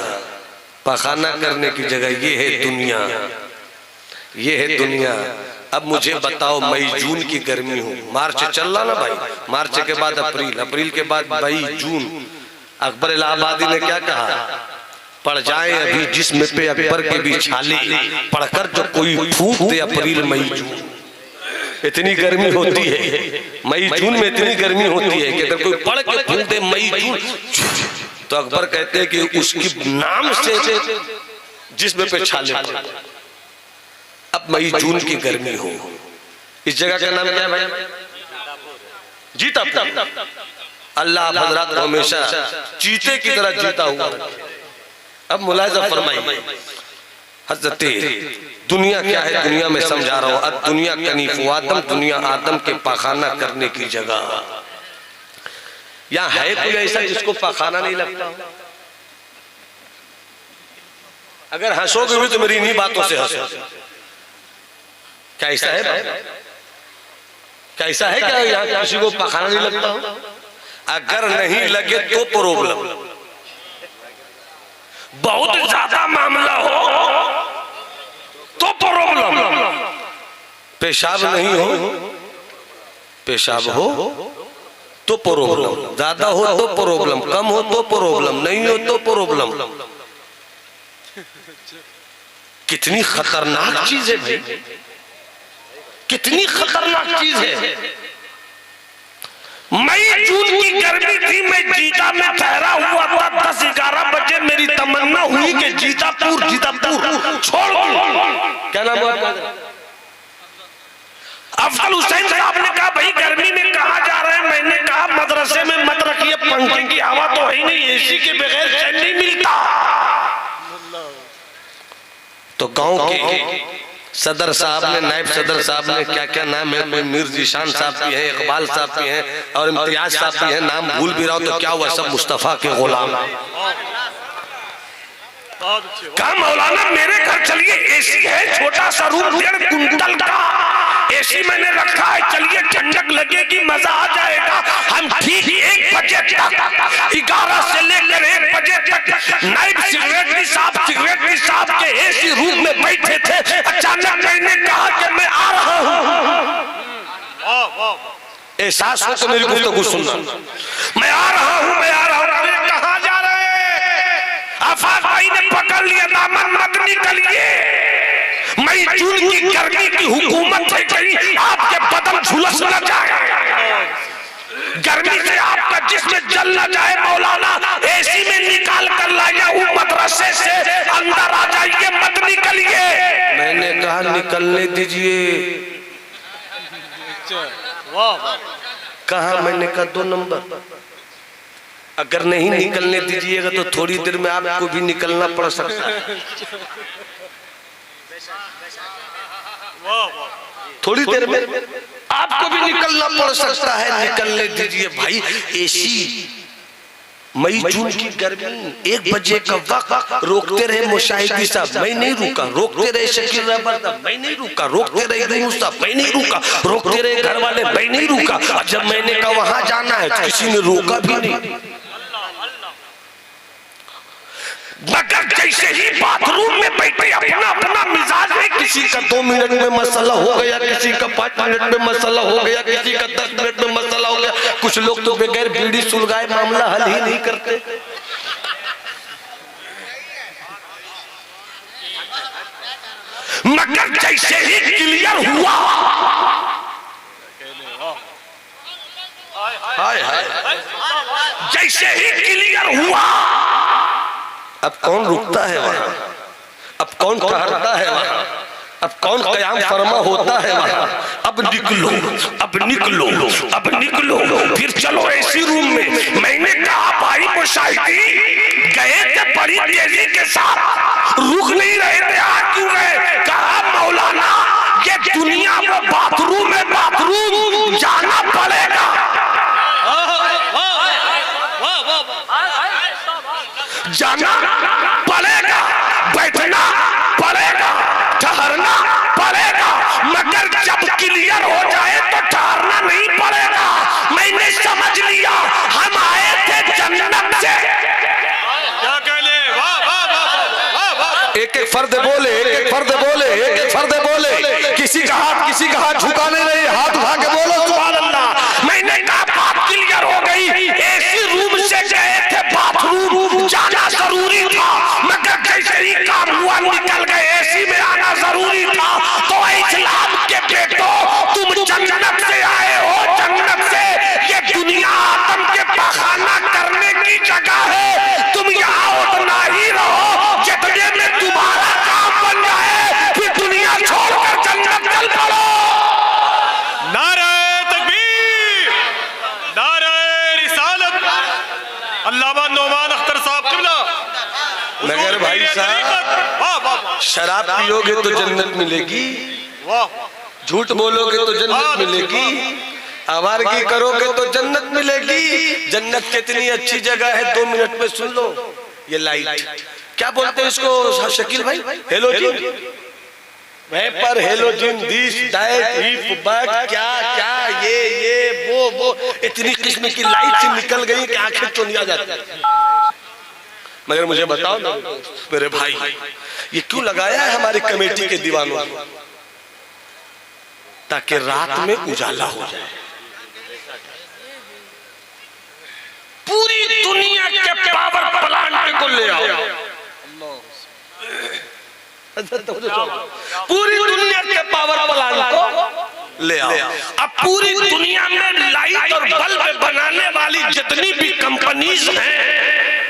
पाखाना करने की जगह। ये है दुनिया, ये है दुनिया। अब मुझे बताओ, मई जून की गर्मी हो, मार्च चल रहा ना भाई, मार्च के बाद अप्रैल, अप्रैल के बाद मई जून। अकबर इलाहाबादी ने क्या कहा? पड़ जाए अभी जिस्म पे अकबर के भी छाले, पढ़कर जो कोई फूंक दे अप्रैल मई जून। इतनी गर्मी होती है मई जून में, इतनी गर्मी होती है कि अगर कोई पढ़ के फूंक दे मई जून, तो अकबर कहते हैं कि उसकी नाम से जिस्म पे छाले। अब मई जून की गर्मी हो, इस जगह का नाम क्या है भाई? जीतापुर। अल्लाह हजरत हमेशा चीते की तरह जीता हुआ। अब मुलाहिजा फरमाइए हजरत दुनिया क्या है, दुनिया में समझा रहा हूं। अब दुनिया कनीफु आदम, दुनिया आदम के पाखाना करने की जगह। यहाँ है कोई ऐसा जिसको पाखाना नहीं लगता? अगर हंसोगे भी तो मेरी इन्हीं बातों से हंसो। क्या ऐसा है? क्या ऐसा है क्या यहाँ किसी को पाखाना नहीं लगता? अगर नहीं लगे तो प्रॉब्लम। बहुत ज्यादा मामला हो तो प्रॉब्लम। पेशाब नहीं हो, पेशाब हो तो प्रॉब्लम, ज्यादा हो तो प्रॉब्लम, कम हो तो प्रॉब्लम, नहीं हो तो प्रॉब्लम। कितनी खतरनाक चीज है भाई, कितनी खतरनाक चीज है। मई मई जून की गर्मी थी, मैं जीता में ठहरा हुआ था। 10-11 बजे मेरी तमन्ना हुई कि जीतापुर छोड़ दूं। क्या नाम है आपका? अफजल हुसैन साहब ने कहा भाई गर्मी में कहाँ जा रहे हैं? मैंने कहा मदरसे में मत रखिए, पंखे की हवा तो है ही नहीं, एसी के बगैर चैन नहीं मिलता। तो गांव के सदर साहब ने, नायब सदर साहब ने, क्या क्या नाम है, कोई मीर जीशान साहब भी है, इकबाल साहब भी हैं और इम्तियाज साहब भी हैं, नाम भूल भी रहा हूं तो क्या हुआ, सब मुस्तफा के गुलाम। कहा मौलाना मेरे घर चलिए, एसी है, छोटा सा रूम 1.5 कुंटल का एसी मैंने रखा है, चलिए ठंडक लगेगी, मजा आ जाएगा। हम ठीक 1 बजे तक, 11 से लेकर 1 बजे तक नाइब सेक्रेटरी साहब के एसी रूम में बैठे थे। अचानक मैंने कहा कि मैं आ रहा हूँ। एहसास हो तो मेरी गुफ्तगू सुनना। मैं आ रहा हूँ। कहाँ जा रहे हैं? आफाक भाई ने पकड़ लिया दामन, मत निकलिए, मई जून की गर्मी की हुकूमत है, कहीं आपके बदन झुलस न जाए, गर्मी से आपका जिस्म जल न जाए। मौलाना एसी में निकाल कर लाया हूँ, मदरसे से अंदर आ जाइए, मत निकलिए। मैंने कहा निकलने दीजिए। कहा, मैंने कहा 2 नंबर, अगर नहीं निकलने दीजिएगा तो थोड़ी देर में आपको भी निकलना पड़ सकता है। थोड़ी देर में आपको भी निकलना पड़ सकता है, निकलने दीजिए भाई। एसी, मई जून की गर्मी, 1 बजे का वक्त, रोकते रहे मुशाहिदी साहब, मैं नहीं रुका, रोकते रहे शकील रहबर साहब, मैं नहीं रुका, रोकते रहे यूनुस साहब, मैं नहीं रुका, रोकते रहे घर वाले, मैं नहीं रुका। और जब मैंने कहा वहां जाना है तो किसी ने रोका भी नहीं। मगर जैसे ही बाथरूम में बैठे अपना मिजाज है, किसी का 2 मिनट में मसला हो गया, किसी का 5 मिनट में मसला हो गया, किसी का 10 मिनट में मसला हो गया। कुछ लोग तो बगैर बीड़ी सुलगाए मामला हल ही नहीं करते। मगर जैसे ही क्लियर हुआ, हाय हाय, जैसे ही क्लियर हुआ, अब कौन रुकता है वहां? अब कौन ठहरता है वहां? अब कौन कयाम फरमा होता है वहां? अब निकलो, फिर चलो एसी रूम में। मैंने कहा भाई मुशाहिदी गए थे बड़ी तेजी के साथ, रुक नहीं रहे थे, आज क्यों गए? कहा मौलाना ये दुनिया में बाथरूम जाना पड़ेगा, जाना पड़ेगा, बैठना पड़ेगा, ठहरना पड़ेगा, मगर जब क्लियर हो जाए तो ठहरना नहीं पड़ेगा। मैंने समझ लिया हम आए थे जन्नत से। क्या कहले? वाह वाह वाह वाह। एक फर्द बोले, एक फर्द बोले, किसी का हाथ झुकाने नहीं, हाथ उठा के बोलो सुभान अल्लाह। मैंने कहा बात क्लियर हो गई, एसी रूम से गए थे बाथरूम जाना जरूरी था, मगर जैसे ही काम हुआ निकल गए, एसी में आना जरूरी था। तो इस्लाम के बेटो, तुम जन्नत से आए हो, जन्नत से। ये दुनिया आदम के पखाना करने की जगह है, तुम यहाँ उतना ही रहो जितने में तुम्हारा काम बन जाए, फिर दुनिया छोड़कर जन्नत चल पड़ो। नारे तकबीर, नारे रिसालत। अल्लामा नौमान अख्तर साहब किबला। मगर भाई साहब, वाह वाह शराब पियोगे तो जन्नत मिलेगी, वाह, झूठ बोलोगे तो जन्नत मिलेगी, आवारगी करोगे तो जन्नत मिलेगी। जन्नत कितनी अच्छी जगह है, 2 मिनट में सुन लो। ये लाइट क्या बोलते हैं इसको शकील भाई? Halogen, vapour, halogen, this that if but, क्या क्या ये वो इतनी किस्म की लाइट से निकल गई कि आंखें तो नहीं आ जाती। मगर मुझे बताओ ना मेरे भाई, ये क्यों लगाया है हमारी कमेटी के दीवानों ने? ताकि रात में उजाला हो जाए, पूरी दुनिया के पावर प्लांट को ले आओ, पूरी दुनिया के पावर प्लांट को ले आओ। अब पूरी दुनिया में लाइट और बल्ब बनाने वाली जितनी भी कंपनीज हैं,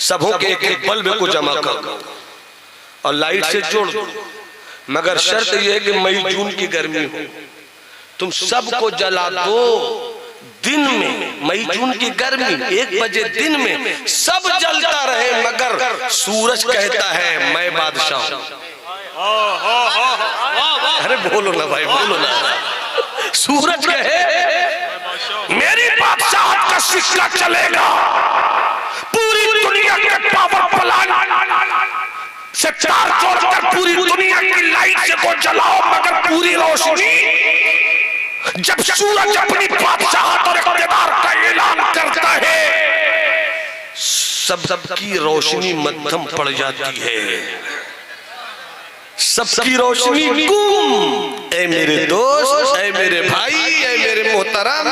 सबों के एक एक बल्ब को जमा कर दो और लाइट से जोड़ दो, मगर शर्त यह है कि मई जून की गर्मी हो। तुम सबको जला दो दिन में, मई जून की गर्मी 1 बजे दिन में सब जलता रहे, मगर सूरज कहता है मैं बादशाह हूं। अरे बोलो ना भाई, बोलो ना। सूरज कहे मेरी बादशाहत का सिक्का चलेगा, पूरी दुनिया के पावर प्लांट से तार जोड़कर पूरी दुनिया की लाइट से को जलाओ, मगर पूरी रोशनी जब सूरज अपनी बादशाहत और इक़्तिदार का ऐलान करता है, सबकी रोशनी मध्यम पड़ जाती है, सबकी रोशनी गुम। ऐ मेरे दोस्त, ऐ मेरे भाई, ऐ मेरे मोहतरम,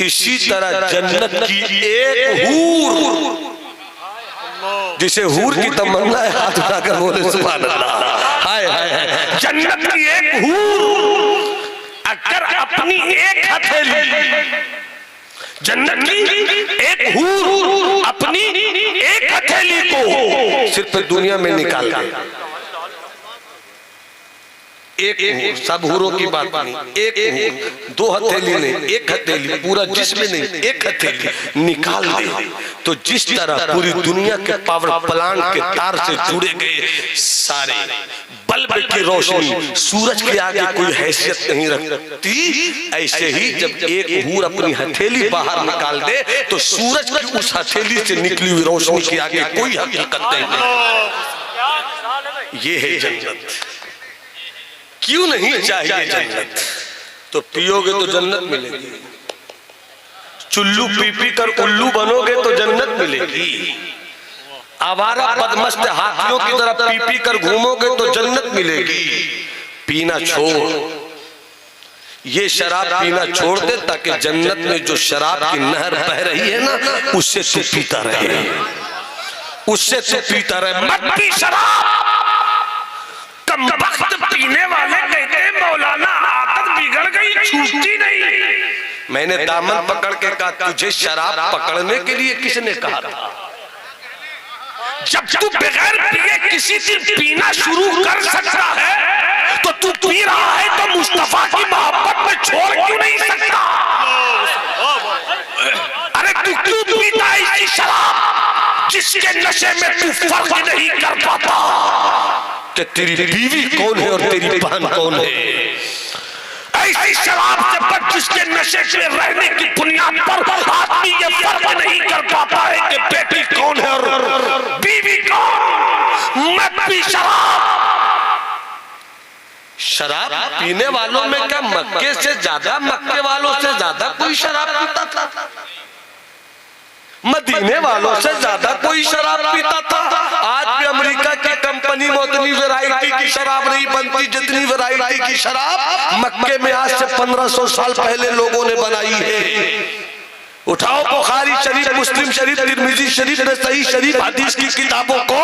इसी तरह जन्नत की एक हूर, जिसे हूर की तमन्ना है, हाथ उठाकर बोले सुभान अल्लाह। हाय हाय हाय, जन्नत की एक हूर अगर अपनी एक हथेली, जन्नत की एक हूर अपनी एक हथेली को सिर्फ दुनिया में निकाल दे, एक सब हूरों की बात नहीं, एक 2 हथेली नहीं, एक हथेली, पूरा जिस्म नहीं, एक हथेली निकाल दे, तो जिस तरह पूरी दुनिया के पावर प्लांट के तार से जुड़े गए सारे बल्ब की रोशनी सूरज के आगे कोई हैसियत नहीं रखती, ऐसे ही जब एक हूर अपनी हथेली बाहर निकाल दे तो सूरज की उस हथेली से निकली हुई रोशनी के आगे कोई हकीकत नहीं। ये है जन्नत। क्यों नहीं चाहिए जन्नत? तो पियोगे तो जन्नत मिलेगी, चुल्लू पी पी कर उल्लू बनोगे तो जन्नत मिलेगी, आवारा बदमस्त हाथियों की तरह पी पी कर घूमोगे तो जन्नत मिलेगी। पीना छोड़, ये शराब पीना छोड़ दे, ताकि जन्नत में जो शराब की नहर बह रही है ना, उससे तू पीता रहे, उससे तू पीता रहे। मत पी शराब। कमबख्त पीने वाले कहते हैं मौलाना आदत बिगड़ गई, छूटती नहीं। मैंने दामन पकड़ के कहा तुझे शराब पकड़ने के लिए किसने कहा था? जब तू बगैर पिए किसी दिन पीना शुरू कर सकता है तो तू पी रहा है तो मुस्तफा की मोहब्बत में छोड़ क्यों नहीं सकता? अरे तू क्यों पीता है ऐसी शराब जिसके नशे में तू फर्क नहीं कर पाता कि तेरी बीवी कौन है और तेरी बहन कौन है? ऐसी शराब से बच जिसके नशे में रहने की बुनियाद पर आदमी ये फर्क नहीं कर पाता है कि बेटी कौन है और बीवी कौन। मत पी शराब पीने वालों में क्या मक्के से ज्यादा, मक्के वालों से ज्यादा कोई शराब पीता था? मदीने वालों से ज्यादा कोई शराब पीता था? आज भी अमेरिका की कंपनी में उतनी वैरायटी की शराब नहीं बनती जितनी वैरायटी की शराब मक्के में आज से 1500 साल पहले लोगों ने बनाई है। उठाओ बुखारी शरीफ, मुस्लिम शरीफ, तिरमिजी शरीफ, नसई शरीफ हदीस की किताबों को,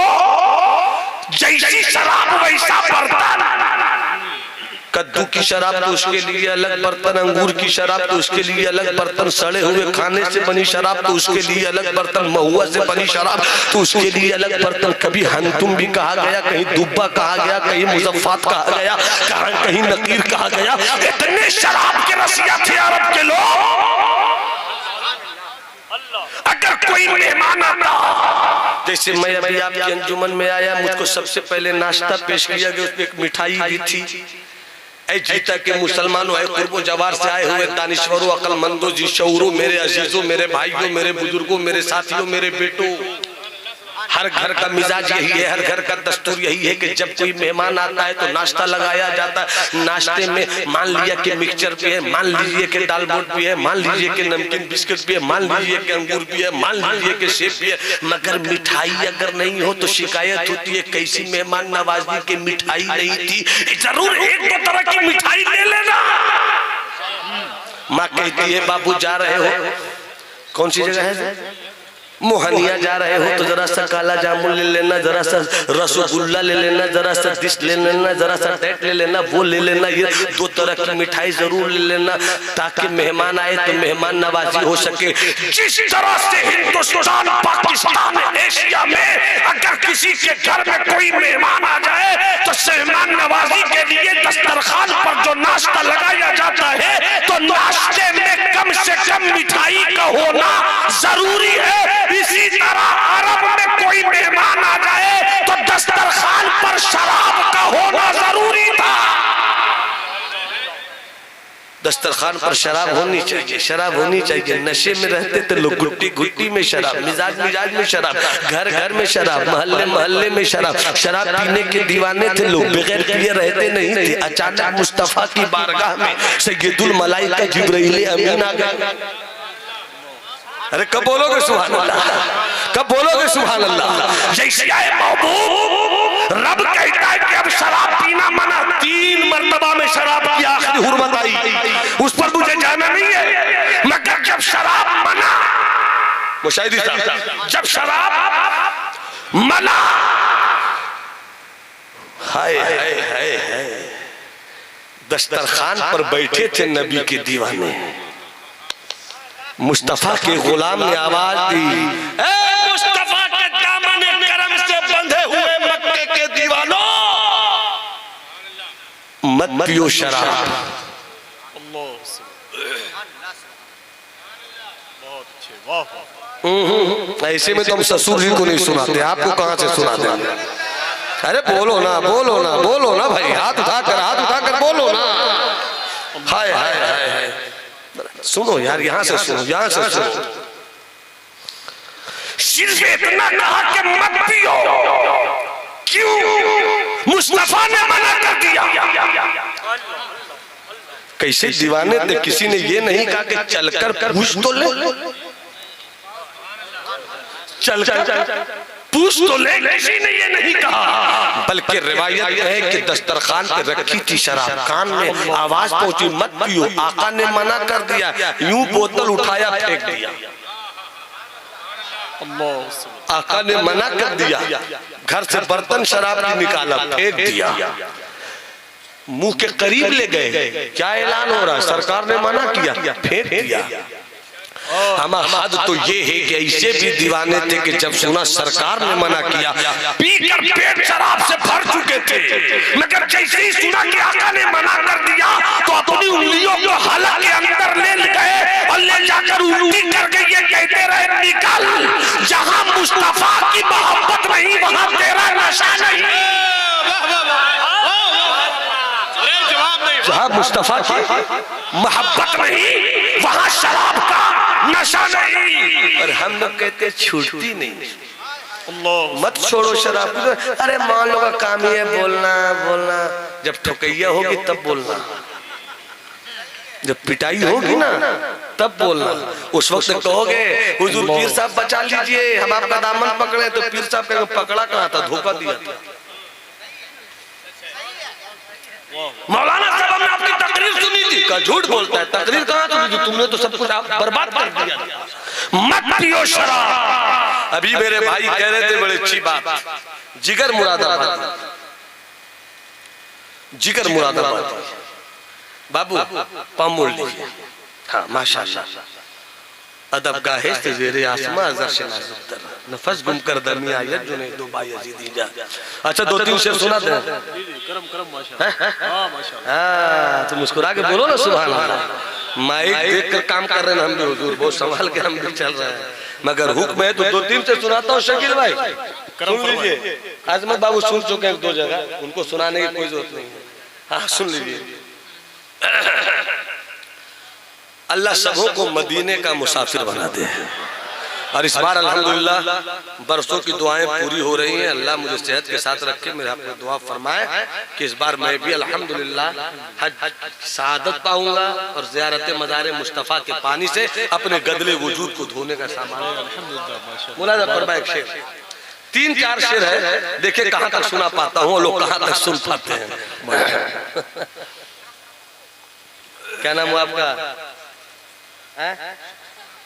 जैसी शराब वैसा बर्तन। कद्दू की शराब तो उसके लिए अलग बर्तन, अंगूर की शराब तो उसके लिए अलग बर्तन, सड़े हुए खाने से बनी शराब तो उसके लिए अलग बर्तन, महुआ से बनी शराब तो उसके लिए अलग बर्तन। कभी हंतुम भी कहा गया, कहीं दुब्बा कहा गया, कहीं मुजफ्फात कहा गया, कहीं नकीर कहा गया। इतने शराब के रसिया थे अरब के लोग। अगर कोई मेहमान आता, जैसे मैं अभी आपकी अंजुमन में आया, मुझको सबसे पहले नाश्ता पेश किया गया, उसमें एक मिठाई भी थी। जीता के मुसलमानों है, कुर्बो जवार से आए हुए दानिश्वरों, अकलमंदों, जी शऊरों, मेरे अजीजों, मेरे भाइयों, मेरे बुजुर्गों, मेरे साथियों, मेरे बेटों, हर घर का मिजाज यही है, हर घर का दस्तूर यही है कि जब कोई मेहमान आता है तो नाश्ता लगाया जाता है। नाश्ते में मान लिया कि मिक्सचर भी है, मान लीजिए कि दाल बोट भी है, मान लीजिए कि नमकीन बिस्किट भी है, मान लीजिए कि अंगूर भी है, मान लीजिए कि सेब भी है, मगर मिठाई अगर नहीं हो तो शिकायत होती है कैसी मेहमान नवाजी की मिठाई नहीं थी। जरूर एक दो तरह की मिठाई ले लेना। माँ कहती है बाबू जा रहे हो, कौन सी जगह है? मोहनिया जा रहे हो तो जरा सा काला जामुन ले लेना, जरा सा रसगुल्ला ले लेना, जरा सा डिश ले लेना, जरा सा डेट ले लेना, वो ले लेना, ये 2 तरह की मिठाई जरूर ले लेना ताकि मेहमान आए तो मेहमान नवाजी हो सके। जिस तरह से हिंदुस्तान, पाकिस्तान, एशिया में अगर किसी के घर में कोई मेहमान आ जाए तो मेहमान नवाजी के लिए दस्तरखान पर जो नाश्ता लगाया जाता है तो नाश्ते में कम से कम मिठाई का होना जरूरी है। इसी तरह अरब में कोई मेहमान आ जाए तो दस्तरखान पर शराब का होना जरूरी था। दस्तरखान पर शराब होनी चाहिए, शराब होनी चाहिए। नशे में रहते थे लोग, गुट्टी गुट्टी में शराब, मिजाज मिजाज में शराब, घर घर में शराब, मोहल्ले मोहल्ले में शराब। शराब पीने के दीवाने थे लोग, बगैर पिए रहते नहीं थे। अचानक मुस्तफा की बारगाह में सैयदुल मलाइका जिब्राइल अमीन आ गए। अरे कब बोलोगे सुभान अल्लाह, कब बोलोगे सुभान अल्लाह। जैसे आए महबूब, रब कहता है कि अब शराब पीना मना। 3 मर्तबा में शराब की आखिरी हुर्मत आई, उस पर मुझे जाना नहीं है, मगर जब शराब मना, मुशाहिदी साहब, जब शराब मना, हाय हाय हाय हाय, दस्तरखान पर बैठे थे नबी के दीवाने, मुस्तफा के गुलाम ने आवाज दी, ए मुस्तफा के दामन करम से बंधे हुए मक्के के दीवानों, मत पियो शराब। बहुत अच्छे, वाह। ऐसे में तो हम ससुर जी को नहीं सुनाते, आपको कहां से सुनाते हैं? अरे बोलो ना, बोलो ना, बोलो ना भाई, हाथ उठाकर बोलो ना। हाय हाय हाय हाय, सुनो यार, यहां से सुनो, यहां से सुनो। सिर्फ इतना कहा कि मत पियो, क्यों? मुस्तफा ने मना कर दिया। कैसे दीवाने थे, किसी ने ये नहीं कहा कि चलकर पूछ तो ले, चलकर पूछ तो ले, किसी ने ये नहीं कहा। बल्कि रिवायत है कि दस्तरखान पे रखी थी शराब, कान में आवाज पहुंची, मत पियो। आका ने मना कर दिया, यूं बोतल उठाया फेंक दिया। आका ने मना कर दिया, घर से बर्तन शराब की निकाला, फेंक दिया। मुंह के करीब ले गए, क्या ऐलान हो रहा है? सरकार ने मना किया, फेंक दिया। हमारा हद तो ये है कि ऐसे भी दीवाने थे कि जब सुना सरकार ने मना किया, पीकर पेट शराब से भर चुके थे, मगर जैसे ही सुना कि आका ने मना कर दिया तो अपनी उंगलियों को हलक के अंदर ले गए और ले जाकर उल्टी करके ये कहते रहे, निकाल, जहां मुस्तफा की मोहब्बत नहीं वहां तेरा नशा नहीं। जहां मुस्तफा की मोहब्बत नहीं वहां शराब का नशा नहीं। और हम लोग कहते छूटती नहीं, मत छोड़ो शराब। अरे मान लो का काम ही है बोलना बोलना, जब ठोकैया होगी तब बोलना, जब पिटाई होगी ना तब बोलना। उस वक्त कहोगे हुजूर पीर साहब बचा लीजिए, हम आपका दामन पकड़े, तो पीर साहब कहेंगे पकड़ा कहाँ था, धोखा दिया था। मौलाना साहब हमने आपकी तकरीर सुनी थी, का झूठ बोलता है, तकरीर कहाँ सुनी थी? तुमने तो सब कुछ आप बर्बाद कर दिया। मत पियो शराब। अभी मेरे भाई कह रहे थे बड़ी अच्छी बात, जिगर मुरादाबाद, जिगर मुरादाबाद बाबू पाम मोड़ लीजिए। हाँ माशाल्लाह, अदब गाहे से ज़ेरे आसमां अज़र से नाज़ुक नफस गुम कर दरमिया आयत जो नहीं दो बायज़ीद जा। अच्छा 2-3 शेर सुना दे। करम करम माशाल्लाह, हां माशाल्लाह। हाँ तो मुस्कुरा के बोलो ना सुभान अल्लाह। माइक देख कर काम कर रहे हैं हम भी हुजूर, बहुत संभाल के हम भी चल रहे हैं, मगर हुक्म है तो 2-3 से सुनाता हूँ। शकील भाई सुन लीजिए, आजमत बाबू सुन चुके हैं 2 जगह, उनको सुनाने की कोई जरूरत नहीं है। हाँ सुन लीजिए। अल्लाह सबों को मदीने का मुसाफिर बना दे। और इस बार अल्हम्दुलिल्लाह बरसों की दुआएं पूरी हो रही हैं। अल्लाह मुझे सेहत के साथ रखे, मेरे आपने दुआ फरमाए कि इस बार मैं भी अल्हम्दुलिल्लाह हज सआदत पाऊंगा और ज़ियारत मज़ार मुस्तफ़ा के पानी से अपने गदले वजूद को धोने का सामान। मुलाज़ा फरमाए एक शेर, 3-4 शेर है, देखिए कहाँ तक सुना पाता हूँ, लोग कहाँ तक सुन पाते हैं। क्या नाम हुआ आपका?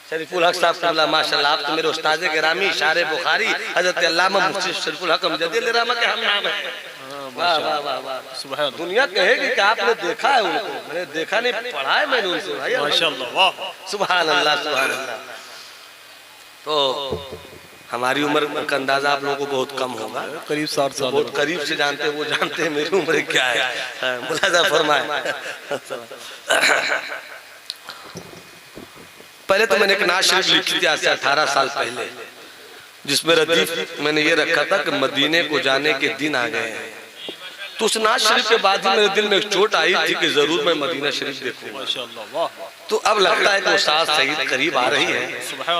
शरीफुल हक साहब क़िबला माशाल्लाह, आप तो मेरे उस्ताद गिरामी शारे बुखारी हजरत अल्लामा मुफ्ती शरीफुल हक मुजद्दिद रहमा के हम नाम है। वाह वाह वाह वाह, सुभान। दुनिया कहेगी कि आपने देखा है उनको, मैंने देखा नहीं, पढ़ा है मैंने उनसे भाई, माशाल्लाह, वाह, सुभान अल्लाह सुभान अल्लाह। तो हमारी उम्र का अंदाजा आप लोगों को बहुत कम होगा, करीब 60 साल, बहुत करीब से जानते हैं, वो जानते हैं मेरी उम्र क्या है। मुलाजा फरमाए। पहले तो मैंने एक नात शरीफ लिखी थी आज से 18 साल पहले, जिसमें रदीफ मैंने ये रखा था कि मदीने को जाने के दिन आ गए हैं। तो उस नात शरीफ के बाद ही मेरे दिल में एक चोट आई थी कि जरूर मैं मदीना शरीफ देखूंगा। माशाल्लाह, वाह। तो अब लगता है कि वो साथ सही करीब आ रही है।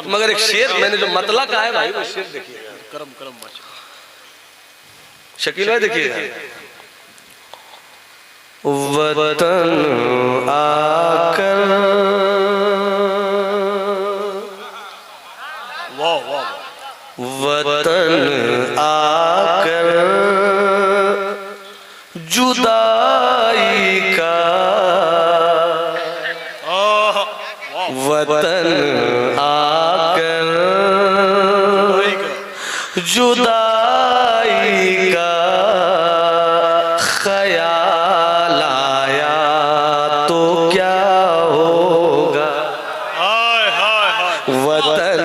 तो मगर एक शेर मैंने जो मतलब का है भाई, वो शेर देखिएगा, करम करम माशाल्लाह। शकील भाई देखिएगा। वतन आकर, वाह वाह, वतन आकर जुदाई का, वतन आकर जुदाई का ख्याल आया तो क्या होगा। हाय हाय हाय, वतन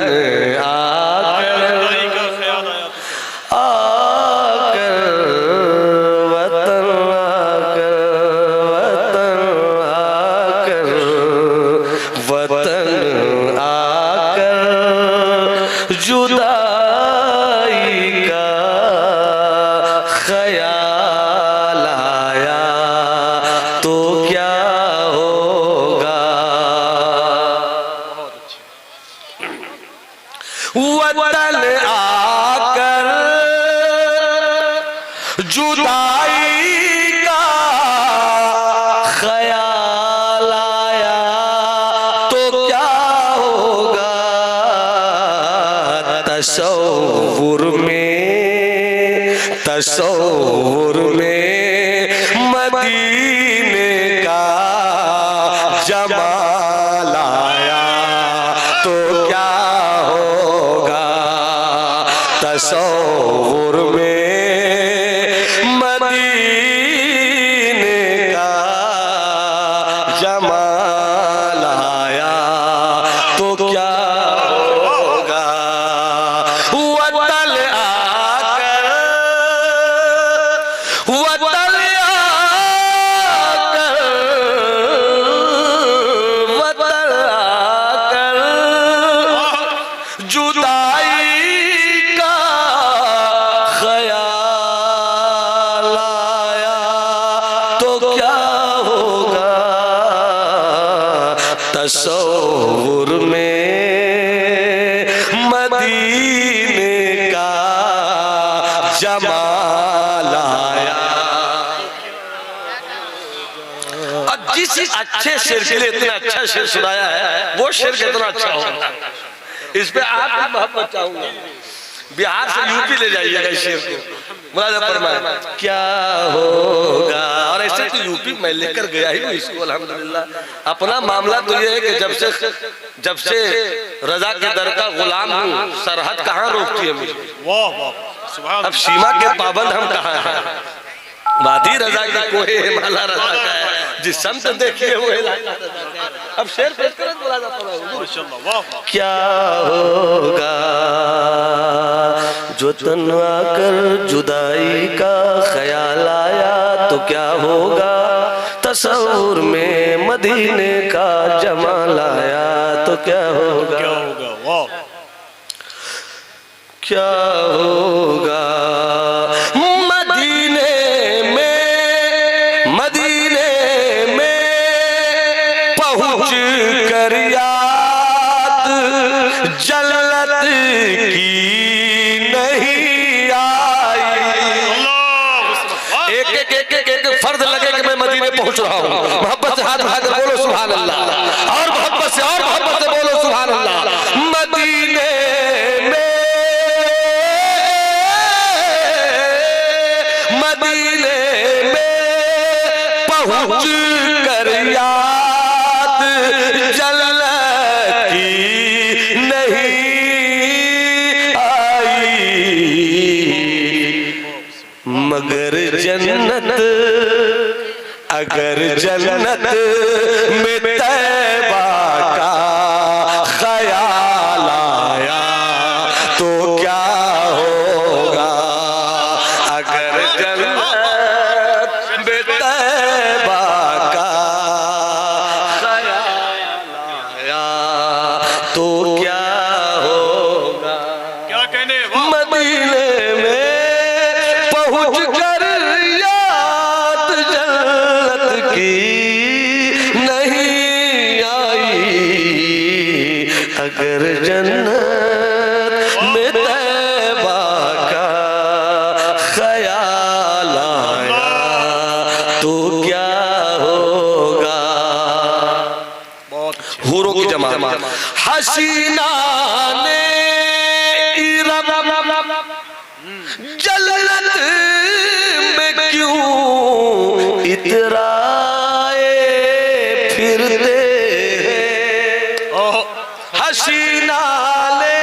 आकर, आकर वतन आकर, वतन आकर जुदाई का ख्याल आया तो क्या होगा। वतन आकर जुदाई का ख्याल आया तो क्या होगा। तसव्वुर में मदीने का जमाल आया तो क्या होगा। तसव्वुर में मदीने का जमाल आया तो क्या होगा। वतन आकर, वतन आकर, वतन आकर जुदाई का ख्याल आया तो क्या होगा। तसव्वुर में मदीने का जमाल आया। अब जिस अच्छे शेर के लिए इतना अच्छा शेर सुनाया है, वो शेर कितना अच्छा होगा, इस पे आपकी मोहब्बत चाहूंगा। बिहार से यूपी ले जाइएगा इस शेर को, मुलाजा फरमाए क्या होगा। और ऐसे तो यूपी मैं लेकर गया ही हूँ इसको अल्हम्दुलिल्लाह। अपना मामला तो ये है कि जब से रजा के दर का गुलाम हूँ, सरहद कहाँ रोकती है मुझे। वाह वाह, सुभान। अब सीमा के पाबंद हम कहाँ हैं। वादी रजा की कोहे हिमालय रजा का है, जिस संत देखिए वो अब शेर पेश करें मुलाजा फरमाए। माशाल्लाह, वाह वाह। क्या होगा जो तन आकर जुदाई का ख्याल आया तो क्या होगा। तसव्वुर में मदीने का जमाल आया तो क्या होगा। क्या होगा, वाह। क्या होगा। मदीने में पहुँच कर याद जन्नत की नहीं आई। एक एक एक एक एक फर्द लगे कि मैं मदीने पहुंच रहा हूँ। मोहब्बत से हाथ उठाकर बोलो सुभान अल्लाह, और मोहब्बत से बोलो सुभान अल्लाह। मदीने में, मदीने में पहुंच कर याद जन्नत की मगर जन्नत अगर जन्नत में तैबा का ख्याल आया तो क्या होगा। अगर जन्नत में तैबा का ख्याल आया तो क्या होगा। क्या कहने, वाह मदीने में पहुंच कर याद जन्नत की नहीं आई। अगर जन्नत में तैबा का ख्याल आया तो क्या होगा। हूरों की जमात हसीना ने इरम जन्नत में क्यों इतराए फिरते हैं। हसीना ने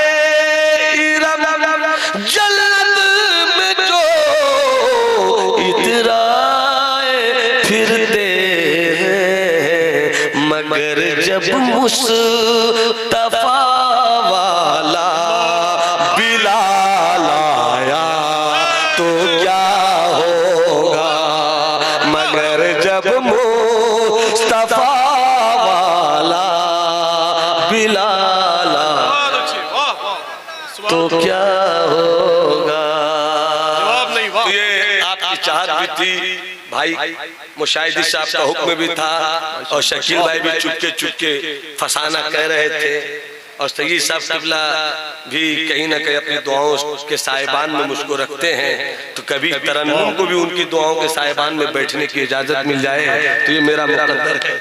इरम जन्नत में जो इतराए फिरते हैं। मगर जब मुस्तफा वाला बिलाल आया तो क्या होगा। मगर जब मुस्तफा वाला बिलाल आया बहुत अच्छी, वाह वाह, तो क्या होगा। जवाब नहीं, वाह। तो ये आपकी चाहत भी थी भाई, मुशाहिदी साहब का हुक्म भी था और शकील भाई भी चुपके चुपके फसाना कह रहे थे और सईद साहब किबला भी कहीं ना कहीं अपनी दुआओं के साहिबान में मुझको रखते हैं। तो कभी तरन्नुम को भी उनकी दुआओं के साहिबान में बैठने की इजाजत मिल जाए तो ये मेरा मुकद्दर है।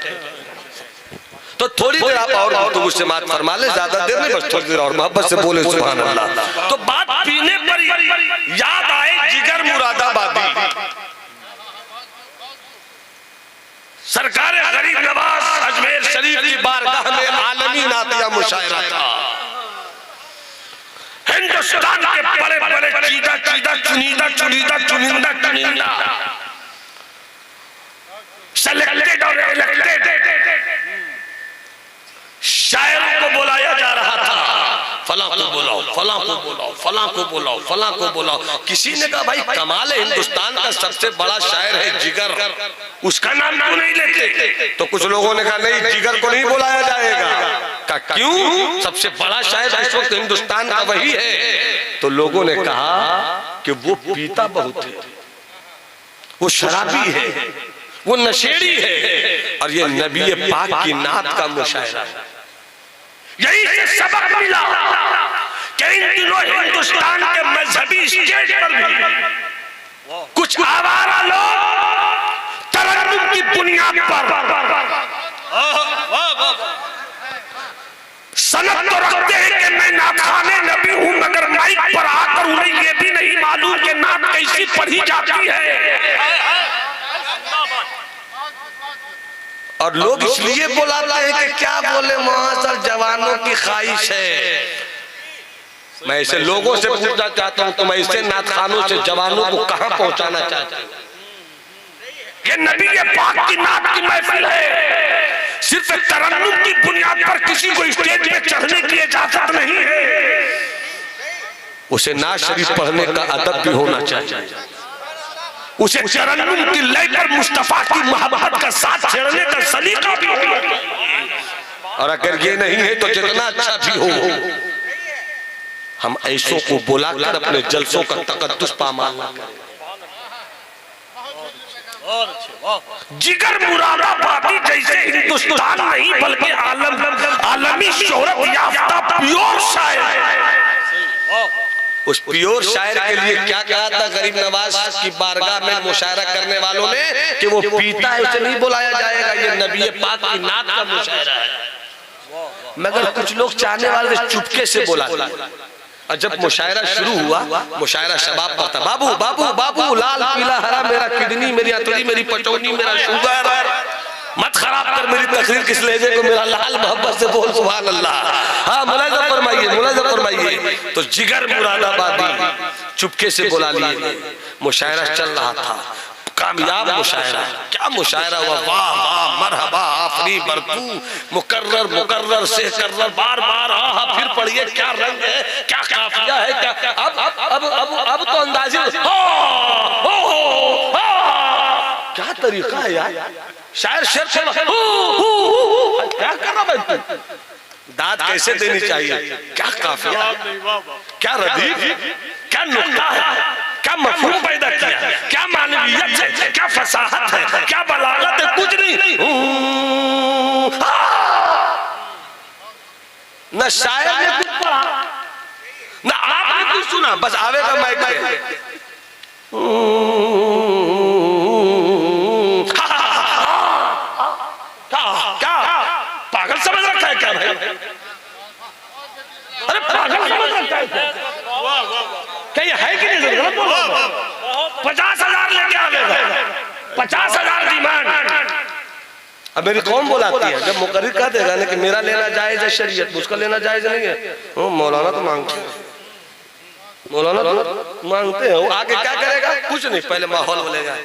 तो थोड़ी देर आप और तो मुझसे बात फरमा ले, ज्यादा देर नहीं, बस थोड़ी देर और मोहब्बत से बोले सुभान अल्लाह। तो बात पीने पर याद आए जिगर मुरादाबादी। सरकार गरीब नवाज अजमेर शरीफ की बारगाह में आलमी नातिया मुशायरा था। हिंदुस्तान के बड़े बड़े चीदा चीदा चुनिंदा चुनिंदा चुनिंदा चुनिंदा सेलेक्टेड और इलेक्टेड शायरों को बुलाया जा रहा था। फलां को बुलाओ, फलां को बुलाओ, फलां को बुलाओ, फलां को बुलाओ। किसी ने कहा भाई कमाल है, हिंदुस्तान का सबसे बड़ा शायर है जिगर, उसका नाम क्यों नहीं लेते। तो कुछ लोगों ने कहा नहीं, जिगर को नहीं बुलाया जाएगा। का क्यों, सबसे बड़ा शायर इस वक्त हिंदुस्तान का वही है। तो लोगों ने कहा कि वो पीता बहुत है, वो शराबी है, वो नशेड़ी है और ये नबी पाक की नात का मुशायरा है। यही से सबक मिला कि इन दिनों हिंदुस्तान के मजहबी स्टेज पर भी कुछ आवारा लोग तरन्नुम की बुनियाद पर सनद तो रखते हैं कि मैं नाखाने नबी हूं, मगर माइक पर आकर उन्हें ये भी नहीं मालूम कि नात कैसी पढ़ी जाती है। और लोग इसलिए बुलाते हैं कि क्या बोले मुआसर जवानों की ख्वाहिश है। मैं ऐसे लोगों से पूछना चाहता हूं, तो मैं ऐसे नातखानों से जवानों को कहां पहुंचाना चाहता हूं। ये नबी पाक की नात की महफिल है, सिर्फ तरन्नुम की बुनियाद पर किसी को स्टेज पे चढ़ने की इजाजत नहीं है। उसे नात शरीफ पढ़ने का अदब भी होना चाहिए, उसे तरन्नुम की लय पर मुस्तफा की मोहब्बत का साथ छेड़ने का सलीका भी हो। और अगर ये नहीं है तो जितना अच्छा भी हो, हम ऐसों को बुलाकर अपने जलसों का तकद्दुस पामाल ना करें। जिगर मुरादाबादी जैसे हिंदुस्तान नहीं बल्कि आलमी शोहरत याफ्ता प्योर शायर, उस प्योर शायर के लिए क्या कहा था गरीब नवाज की बारगाह में मुशायरा करने वालों ने कि वो पीता है उसे नहीं बुलाया जाएगा, ये नबी पाक की नात का मुशायरा है। मगर कुछ लोग चाहने वाले चुपके से बोला। और जब मुशायरा शुरू हुआ, मुशायरा शबाब पर था। बाबू बाबू बाबू, लाल पीला हरा मेरा किडनी, मेरी अतड़ी, मेरी पटौनी, मेरा शुगर, मत खराब कर मेरी तकरीर किस लहजे को, मेरा लाल मोहब्बत से बोल सुभान अल्लाह। हाँ मुलाज़ा फरमाइए, मुलाज़ा फरमाइए। तो जिगर मुरादाबादी चुपके से बुला लिए। मुशायरा चल रहा था, कामयाब मुशायरा। क्या मुशायरा हुआ, वाह वाह मरहबा आफरी बरतू, मुकर्रर मुकर्रर से कर्रर, बार बार आहा, फिर पढ़िए क्या रंग है, क्या काफिया है, क्या अब तो अंदाज़े क्या तरीका है यार, शायर शेर शेर क्या कर रहा भाई तू, दाद कैसे देनी चाहिए, क्या काफिया, क्या रदीफ, क्या नुक्ता है, क्या मफहूम पैदा किया, क्या मानवियत है, क्या फसाहत है, क्या बलागत है, कुछ नहीं। न शायर ने कुछ पढ़ा, न आपने कुछ सुना, बस आवेगा माइक पे क्या पागल समझ रखा है क्या भाई, अरे पागल समझ रखा है क्या ये है कि नहीं, 50,000 लेके आवेगा, 50,000 डिमांड। अब मेरी कौन बोलाती है, जब मुकर्रिर कह देगा ना कि मेरा लेना जायज है शरीयत, उसका लेना जायज नहीं है, मौलाना तो मांगते हैं, मौलाना तो मांगते हैं, वो आगे क्या करेगा, कुछ नहीं, पहले माहौल बोलेगा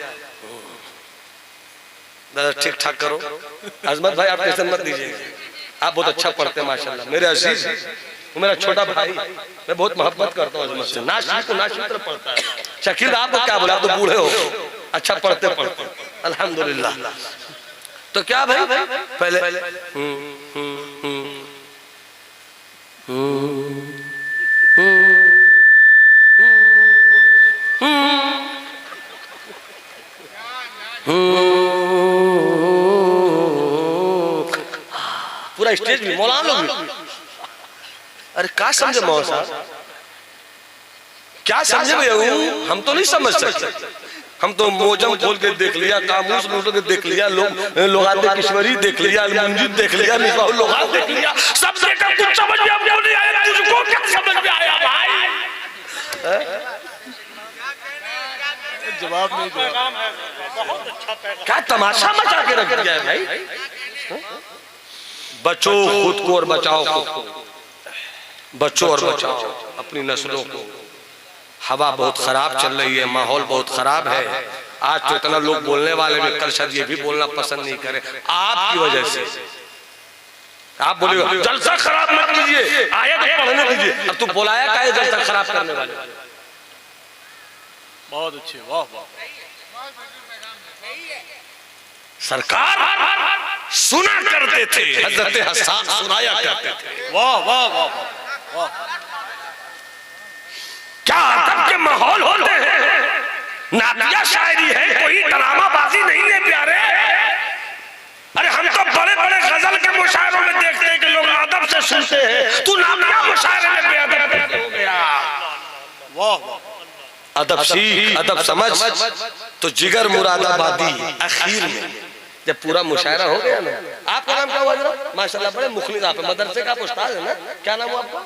ठीक ठाक करो। अजमत भाई आप टेंशन मत दीजिएगा, आप बहुत अच्छा पढ़ते हैं माशाल्लाह, मेरे अजीज, मेरा छोटा भाई, मैं बहुत मोहब्बत करता हूँ अजमत से, नाशिक को नाशिक तरह पढ़ता है। शकील आपको क्या बोला, आप तो बूढ़े हो, अच्छा पढ़ते पढ़ते अल्हम्दुलिल्लाह। तो क्या भाई पहले पूरा स्टेज भी मौलाना लोग भी, अरे क्या समझे मौलाना साहब, क्या समझे भैया, हम तो नहीं समझ सकते, हम तो मोजम खोल के देख लिया, कामूस खोल के देख लिया, लोगाते किश्वरी देख लिया, अलमुंजिद देख लिया, मिसबाहुल लोगात देख लिया, सब देखा, कुछ समझ में आपको नहीं आया, तुझको क्या समझ में आया भाई, जवाब नहीं दिया, क्या तमाशा मचा के रख दिया है भाई। बचो खुद को और बचाओ खुद को, बचो और बचाओ अपनी नस्लों को। हवा बहुत खराब चल रही है, माहौल बहुत खराब है, आज तो इतना लोग बोलने वाले भी कल शायद ये भी बोलना पसंद नहीं करे आपकी वजह से। आप बोलिए जलसा खराब मत कीजिए, आयत पढ़ने दीजिए, अब तू बुलाया क्या है जलसा खराब करने वाले। बहुत अच्छे, वाह वाह। सरकार सुना करते थे, हजरत हसन सुनाया करते थे, वाह वाह वाह वाह। क्या अदब के माहौल होते हैं, नातिया शायरी है, कोई ड्रामाबाजी नहीं है प्यारे। अरे हम तो बड़े बड़े गजल के मुशायरों में देखते हैं कि लोग अदब से सुनते हैं, तू नातिया मुशायरे में बेअदब कैसे हो गया। वाह वाह, अदब सीख, अदब समझ, तो जिगर मुरादाबादी आखिर में जब पूरा मुशायरा हो गया ना। आपका नाम क्या हुआ जरा, माशाल्लाह बड़े मुखलिस आप, मदरसे का उस्ताद है ना, क्या नाम हुआ आपका,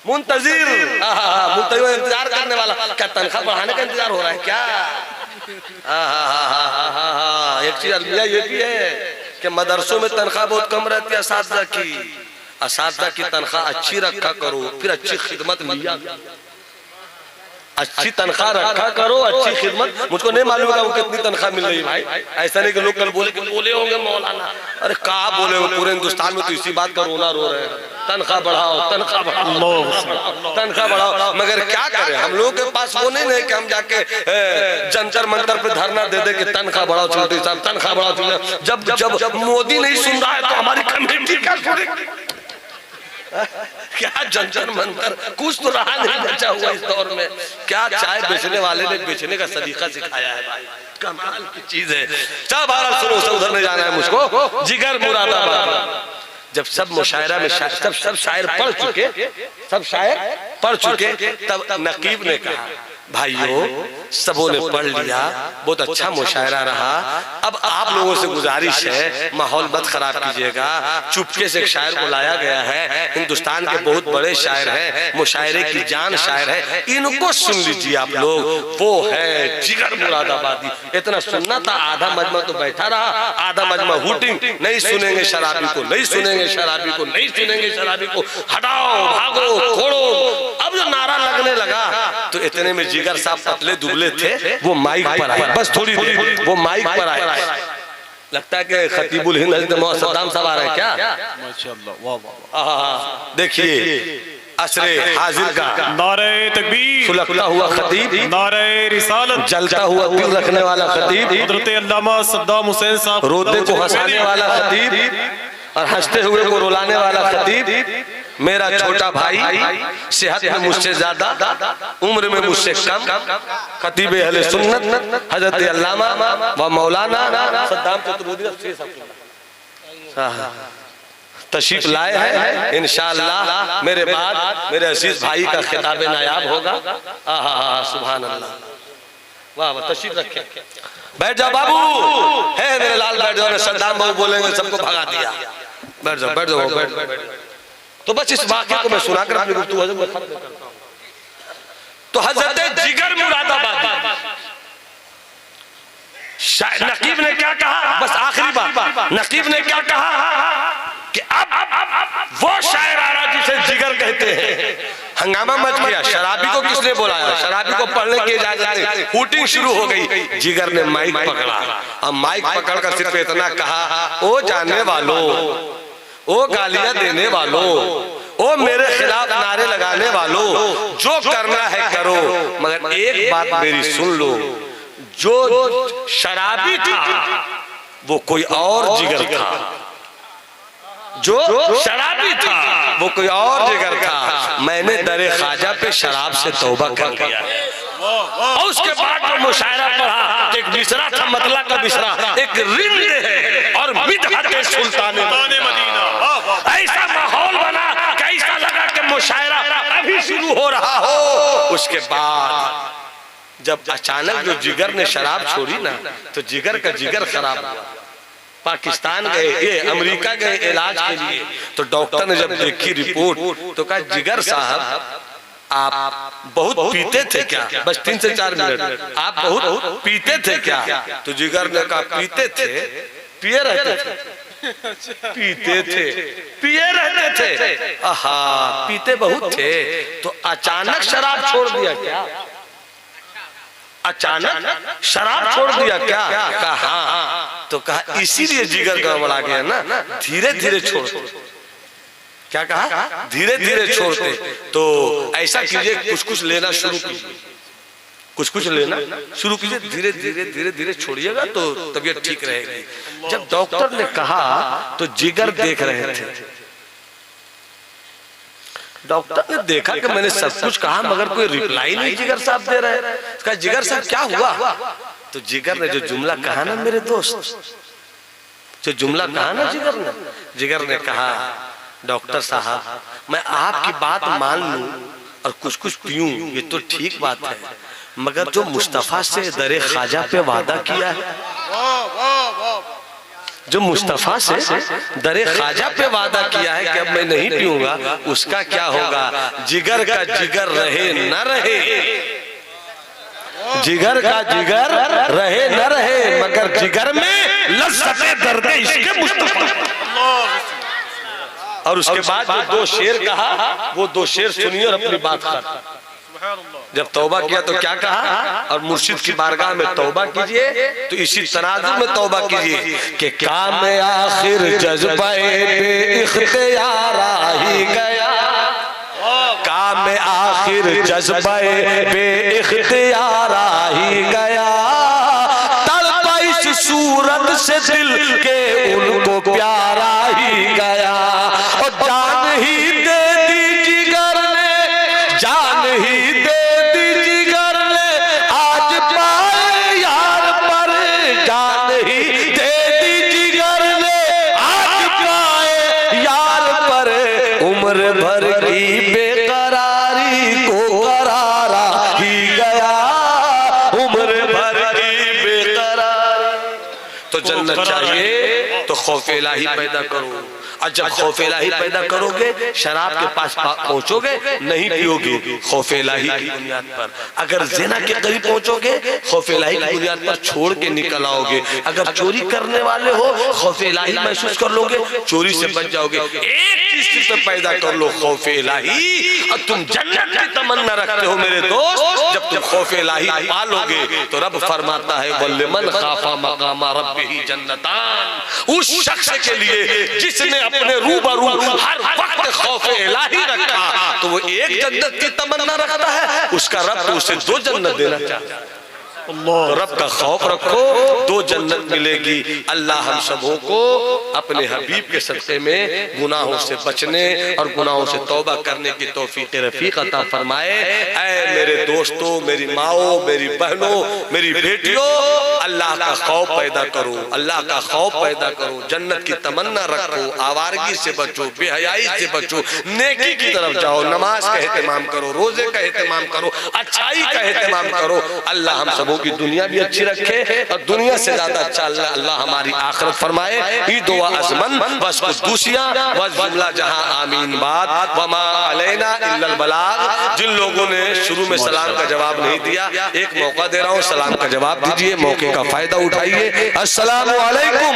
मुंतजिर, मुंतजिर इंतजार करने वाला, क्या तनख्वाह बढ़ाने का इंतजार हो रहा है क्या। एक चीज अलमिया ये भी है कि मदरसों में तनख्वाह बहुत कम रहती है असातिज़ा की, असातिज़ा की तनख्वाह अच्छी रखा करो, फिर अच्छी खिदमत लिया, अच्छी तनख्वाह रखा करो, अच्छी खिदमत। मुझको नहीं मालूम है वो कितनी तनख्वाह मिल रही भाई, ऐसा नहीं कि लोग कल बोले होंगे मौलाना, अरे कहाँ बोले हो, पूरे हिंदुस्तान में तो इसी बात का रोना रो रहे हैं, तनख्वाह बढ़ाओ, तनख्वाह बढ़ाओ, तनख्वाह बढ़ाओ। मगर क्या करें, हम लोगों के पास वो नहीं है कि हम जाके जंतर मंतर पे धरना दे दे कि तनख्वाह बढ़ाओ चौधरी साहब, तनख्वाह बढ़ाओ। जब जब जब मोदी नहीं सुन रहा है तो हमारी कमेटी क्या सुनेगी, क्या जंतर मंतर, कुछ तो रहा नहीं बचा हुआ इस दौर में। क्या चाय बेचने वाले ने बेचने का सलीका सिखाया है भाई, कमाल की चीज है। सब भारत सुनो, उधर नहीं जाना है मुझको, जिगर मुरादाबाद। जब सब मुशायरा में सब शायर पढ़ चुके, सब शायर पढ़ चुके, तब नकीब ने कहा भाइयों सबों ने पढ़ लिया, बहुत अच्छा मुशायरा रहा, अब आप लोगों से गुजारिश है माहौल मत खराब कीजिएगा। चुपके से एक शायर को लाया गया है, हिंदुस्तान के बहुत बड़े शायर हैं, मुशायरे की जान शायर है, इनको सुन लीजिए आप लोग। वो है जिगर मुरादाबादी। इतना सुनना था, आधा मजमा तो बैठा रहा, आधा मजमा हुटिंग, नहीं सुनेंगे शराबी को, नहीं सुनेंगे शराबी को, नहीं सुनेंगे शराबी को, हटाओ भागो छोड़ो। अब जो नारा लगने लगा तो इतने में जिगर साहब पतले दुबले थे, वो माइक पर आए, बस थोड़ी देर वो माइक पर आए। लगता है कि खतीबुल हिंद हज़रत सद्दाम साहब आ रहे हैं क्या? माशाअल्लाह, वाह वाह। देखिए असरे हाजिर का नारे तकबीर, सुलगता हुआ खतीब, नारे रिसालत, जलता हुआ दिल रखने वाला खतीब, हज़रत अल्लामा सद्दाम हुसैन साहब, रोते को हंसाने वाला खतीब और हंसते हुए को रुलाने वाला खतीब, मेरा छोटा भाई, सेहत में मुझसे ज्यादा, उम्र में मुझसे कम, खतीब अहले सुन्नत हजरत अल्लामा व मौलाना सद्दाम चतुर्वेदी तशरीफ लाए हैं। इंशाअल्लाह मेरे बाद मेरे अजीज भाई का खिताब नायाब होगा। सुभान अल्लाह, वाह वाह, तशरीफ रखें, बैठ जाओ बाबू, है मेरे लाल बैठ जाओ। सद्दाम बाबू बोलेंगे सबको भगा दिया, बैठ जाओ बैठ जाओ बैठ जाओ। तो बस इस वाक़े को मैं सुनाकर अपनी गुफ्तगू खत्म करता हूं। तो हजरत जिगर मुरादाबाद नकीब ने क्या कहा, बस आखिरी बात, नकीब ने क्या कहा कि अब वो शायर आ रहा जिसे जिगर कहते हैं। हंगामा मच गया, शराबी को किसने बुलाया, शराबी को पढ़ने की इजाजत, हूटिंग शुरू हो गई। जिगर ने माइक पकड़ा, अब माइक पकड़कर सिर्फ इतना कहा, ओ जानने वालों, ओ गालियां देने वालों, ओ मेरे खिलाफ नारे लगाने वालों, जो करना है करो, मगर एक बात मेरी सुन लो, जो शराबी था वो कोई और जिगर था, जो शराबी था वो कोई और जिगर था। मैंने दरे ख्वाजा पे शराब से तौबा कर लिया है। और उसके बाद जो मुशायरा पढ़ा, एक मिसरा था, मतला का मिसरा, एक रिंद है और मिदहत सुल्तान मदीना, ऐसा माहौल बना, कैसा लगा कि मुशायरा अभी शुरू हो रहा हो। उसके बाद जब अचानक जो जिगर ने शराब छोड़ी ना, तो जिगर का जिगर खराब हुआ। पाकिस्तान गए, ये अमेरिका गए इलाज के लिए, तो डॉक्टर ने जब देखी रिपोर्ट तो कहा, जिगर साहब आप बहुत पीते थे क्या? बस 3 से 4 मिनट, आप बहुत पीते थे क्या? तो जिगर ने कहा, पीते थे, पिए रहते थे, पीते थे, पिए रहते थे, आहा, पीते बहुत थे, तो अचानक शराब छोड़ दिया क्या? अचानक शराब छोड़ दिया क्या? कहा हाँ। तो कहा इसीलिए जिगर गड़बड़ा गया ना, धीरे धीरे छोड़ते। क्या कहा? धीरे धीरे छोड़ते। तो ऐसा कीजिए, कुछ कुछ लेना शुरू कीजिए, कुछ कुछ लेना शुरू कीजिए, धीरे धीरे धीरे धीरे छोड़िएगा तो तबीयत ठीक रहेगी। जब डॉक्टर ने कहा तो जिगर देख रहे थे। डॉक्टर ने देखा कि मैंने सब कुछ कहा मगर कोई रिप्लाई नहीं जिगर साहब दे रहे हैं। कहा, जिगर साहब क्या हुआ? तो जिगर ने जो जुमला कहा ना मेरे दोस्त, जो जुमला कहा ना जिगर ने कहा, डॉक्टर साहब मैं आपकी बात मान लूं और कुछ कुछ पीऊं, ये तो ठीक बात है, मगर जो मुस्तफा से दरे ख्वाजा पे वादा किया है, जो मुस्तफा से दरे ख्वाजा पे वादा किया है कि अब मैं नहीं पीऊंगा, उसका क्या होगा? जिगर का जिगर रहे न रहे, जिगर का जिगर रहे न रहे, मगर जिगर में लज़्ज़ते दर्द इश्क़ मुस्तफा। और उसके बाद जो 2 शेर कहा, वो 2 शेर सुनिए और अपनी बात कर। जब तौबा किया तो क्या कहा? और मुर्शिद की बारगाह में तौबा कीजिए, तो इसी तनाजुर में तौबा कीजिए कि काम आखिर जज्बे इख्तियार आ ही गया, काम आखिर जज्बे बे इख्तियार आ ही गया, तड़पा इस सूरत से दिल के उनको प्यार आ ही गया, और जान ही दे दी जिगर ने, जान ही दे दी जिगर ने, आज पाए यार पर, जान ही दे दी जिगर ने, आज पाए यार पर, उम्र भर की बेकरारी को करारा ही गया, उम्र भर की बेकरारी। तो जन्नत चाहिए तो खौफ इलाही पैदा करो, और जब खौफ इलाही पैदा करोगे, शराब के पास पहुंचोगे, नहीं पियोगे खौफ इलाही की बुनियाद पर। अगर ज़िना के करीब पहुंचोगे, खौफ इलाही की बुनियाद पर छोड़ के निकल आओगे। अगर चोरी करने वाले हो, खौफ इलाही महसूस कर लोगे, चोरी से बच जाओगे। एक चीज पे पैदा कर लो खौफ इलाही, और तुम जन्नत की तमन्ना रखते हो मेरे दोस्त। जब तुम खौफ इलाही पालोगे तो रब फरमाता है वल्लिमन खाफा मकाम रब्बिही जन्नतान, उस शख्स के लिए जिसने अपने रूबरू हर वक्त खौफ इलाही रखा, तो वो एक जन्नत की तमन्ना रखता है, उसका रब तो उसे 2 जन्नत देना चाहता है। तो रब का खौफ रखो, 2 जन्नत मिलेगी। अल्लाह हम सबों को अपने हबीब के सदक़े में गुनाहों से बचने और गुनाहों से तौबा करने की तौफीक रफ़ीक अता फरमाए। ऐ मेरे दोस्तों, मेरी माओ, मेरी बहनों, मेरी बेटियों, अल्लाह का खौफ पैदा करो, अल्लाह का खौफ पैदा करो, जन्नत की तमन्ना रखो, आवारगी से बचो, बेहयाई से बचो, नेकी की तरफ जाओ, नमाज का एहतमाम करो, रोजे का एहतमाम करो, अच्छाई का एहतमाम करो। अल्लाह हम सबों की दुनिया भी अच्छी रखे और दुनिया से ज्यादा अच्छा अल्लाह हमारी आखिरत फरमाए। ईद व अज़मन बस खुशूसियां बस जुमला जहां आमीन बात वमा अलैना इल्लल बलाग। जिन लोगों ने शुरू में सलाम का जवाब नहीं दिया, एक मौका दे रहा हूं, सलाम का जवाब दीजिए, मौके का फायदा उठाइए। अस्सलामु अलैकुम।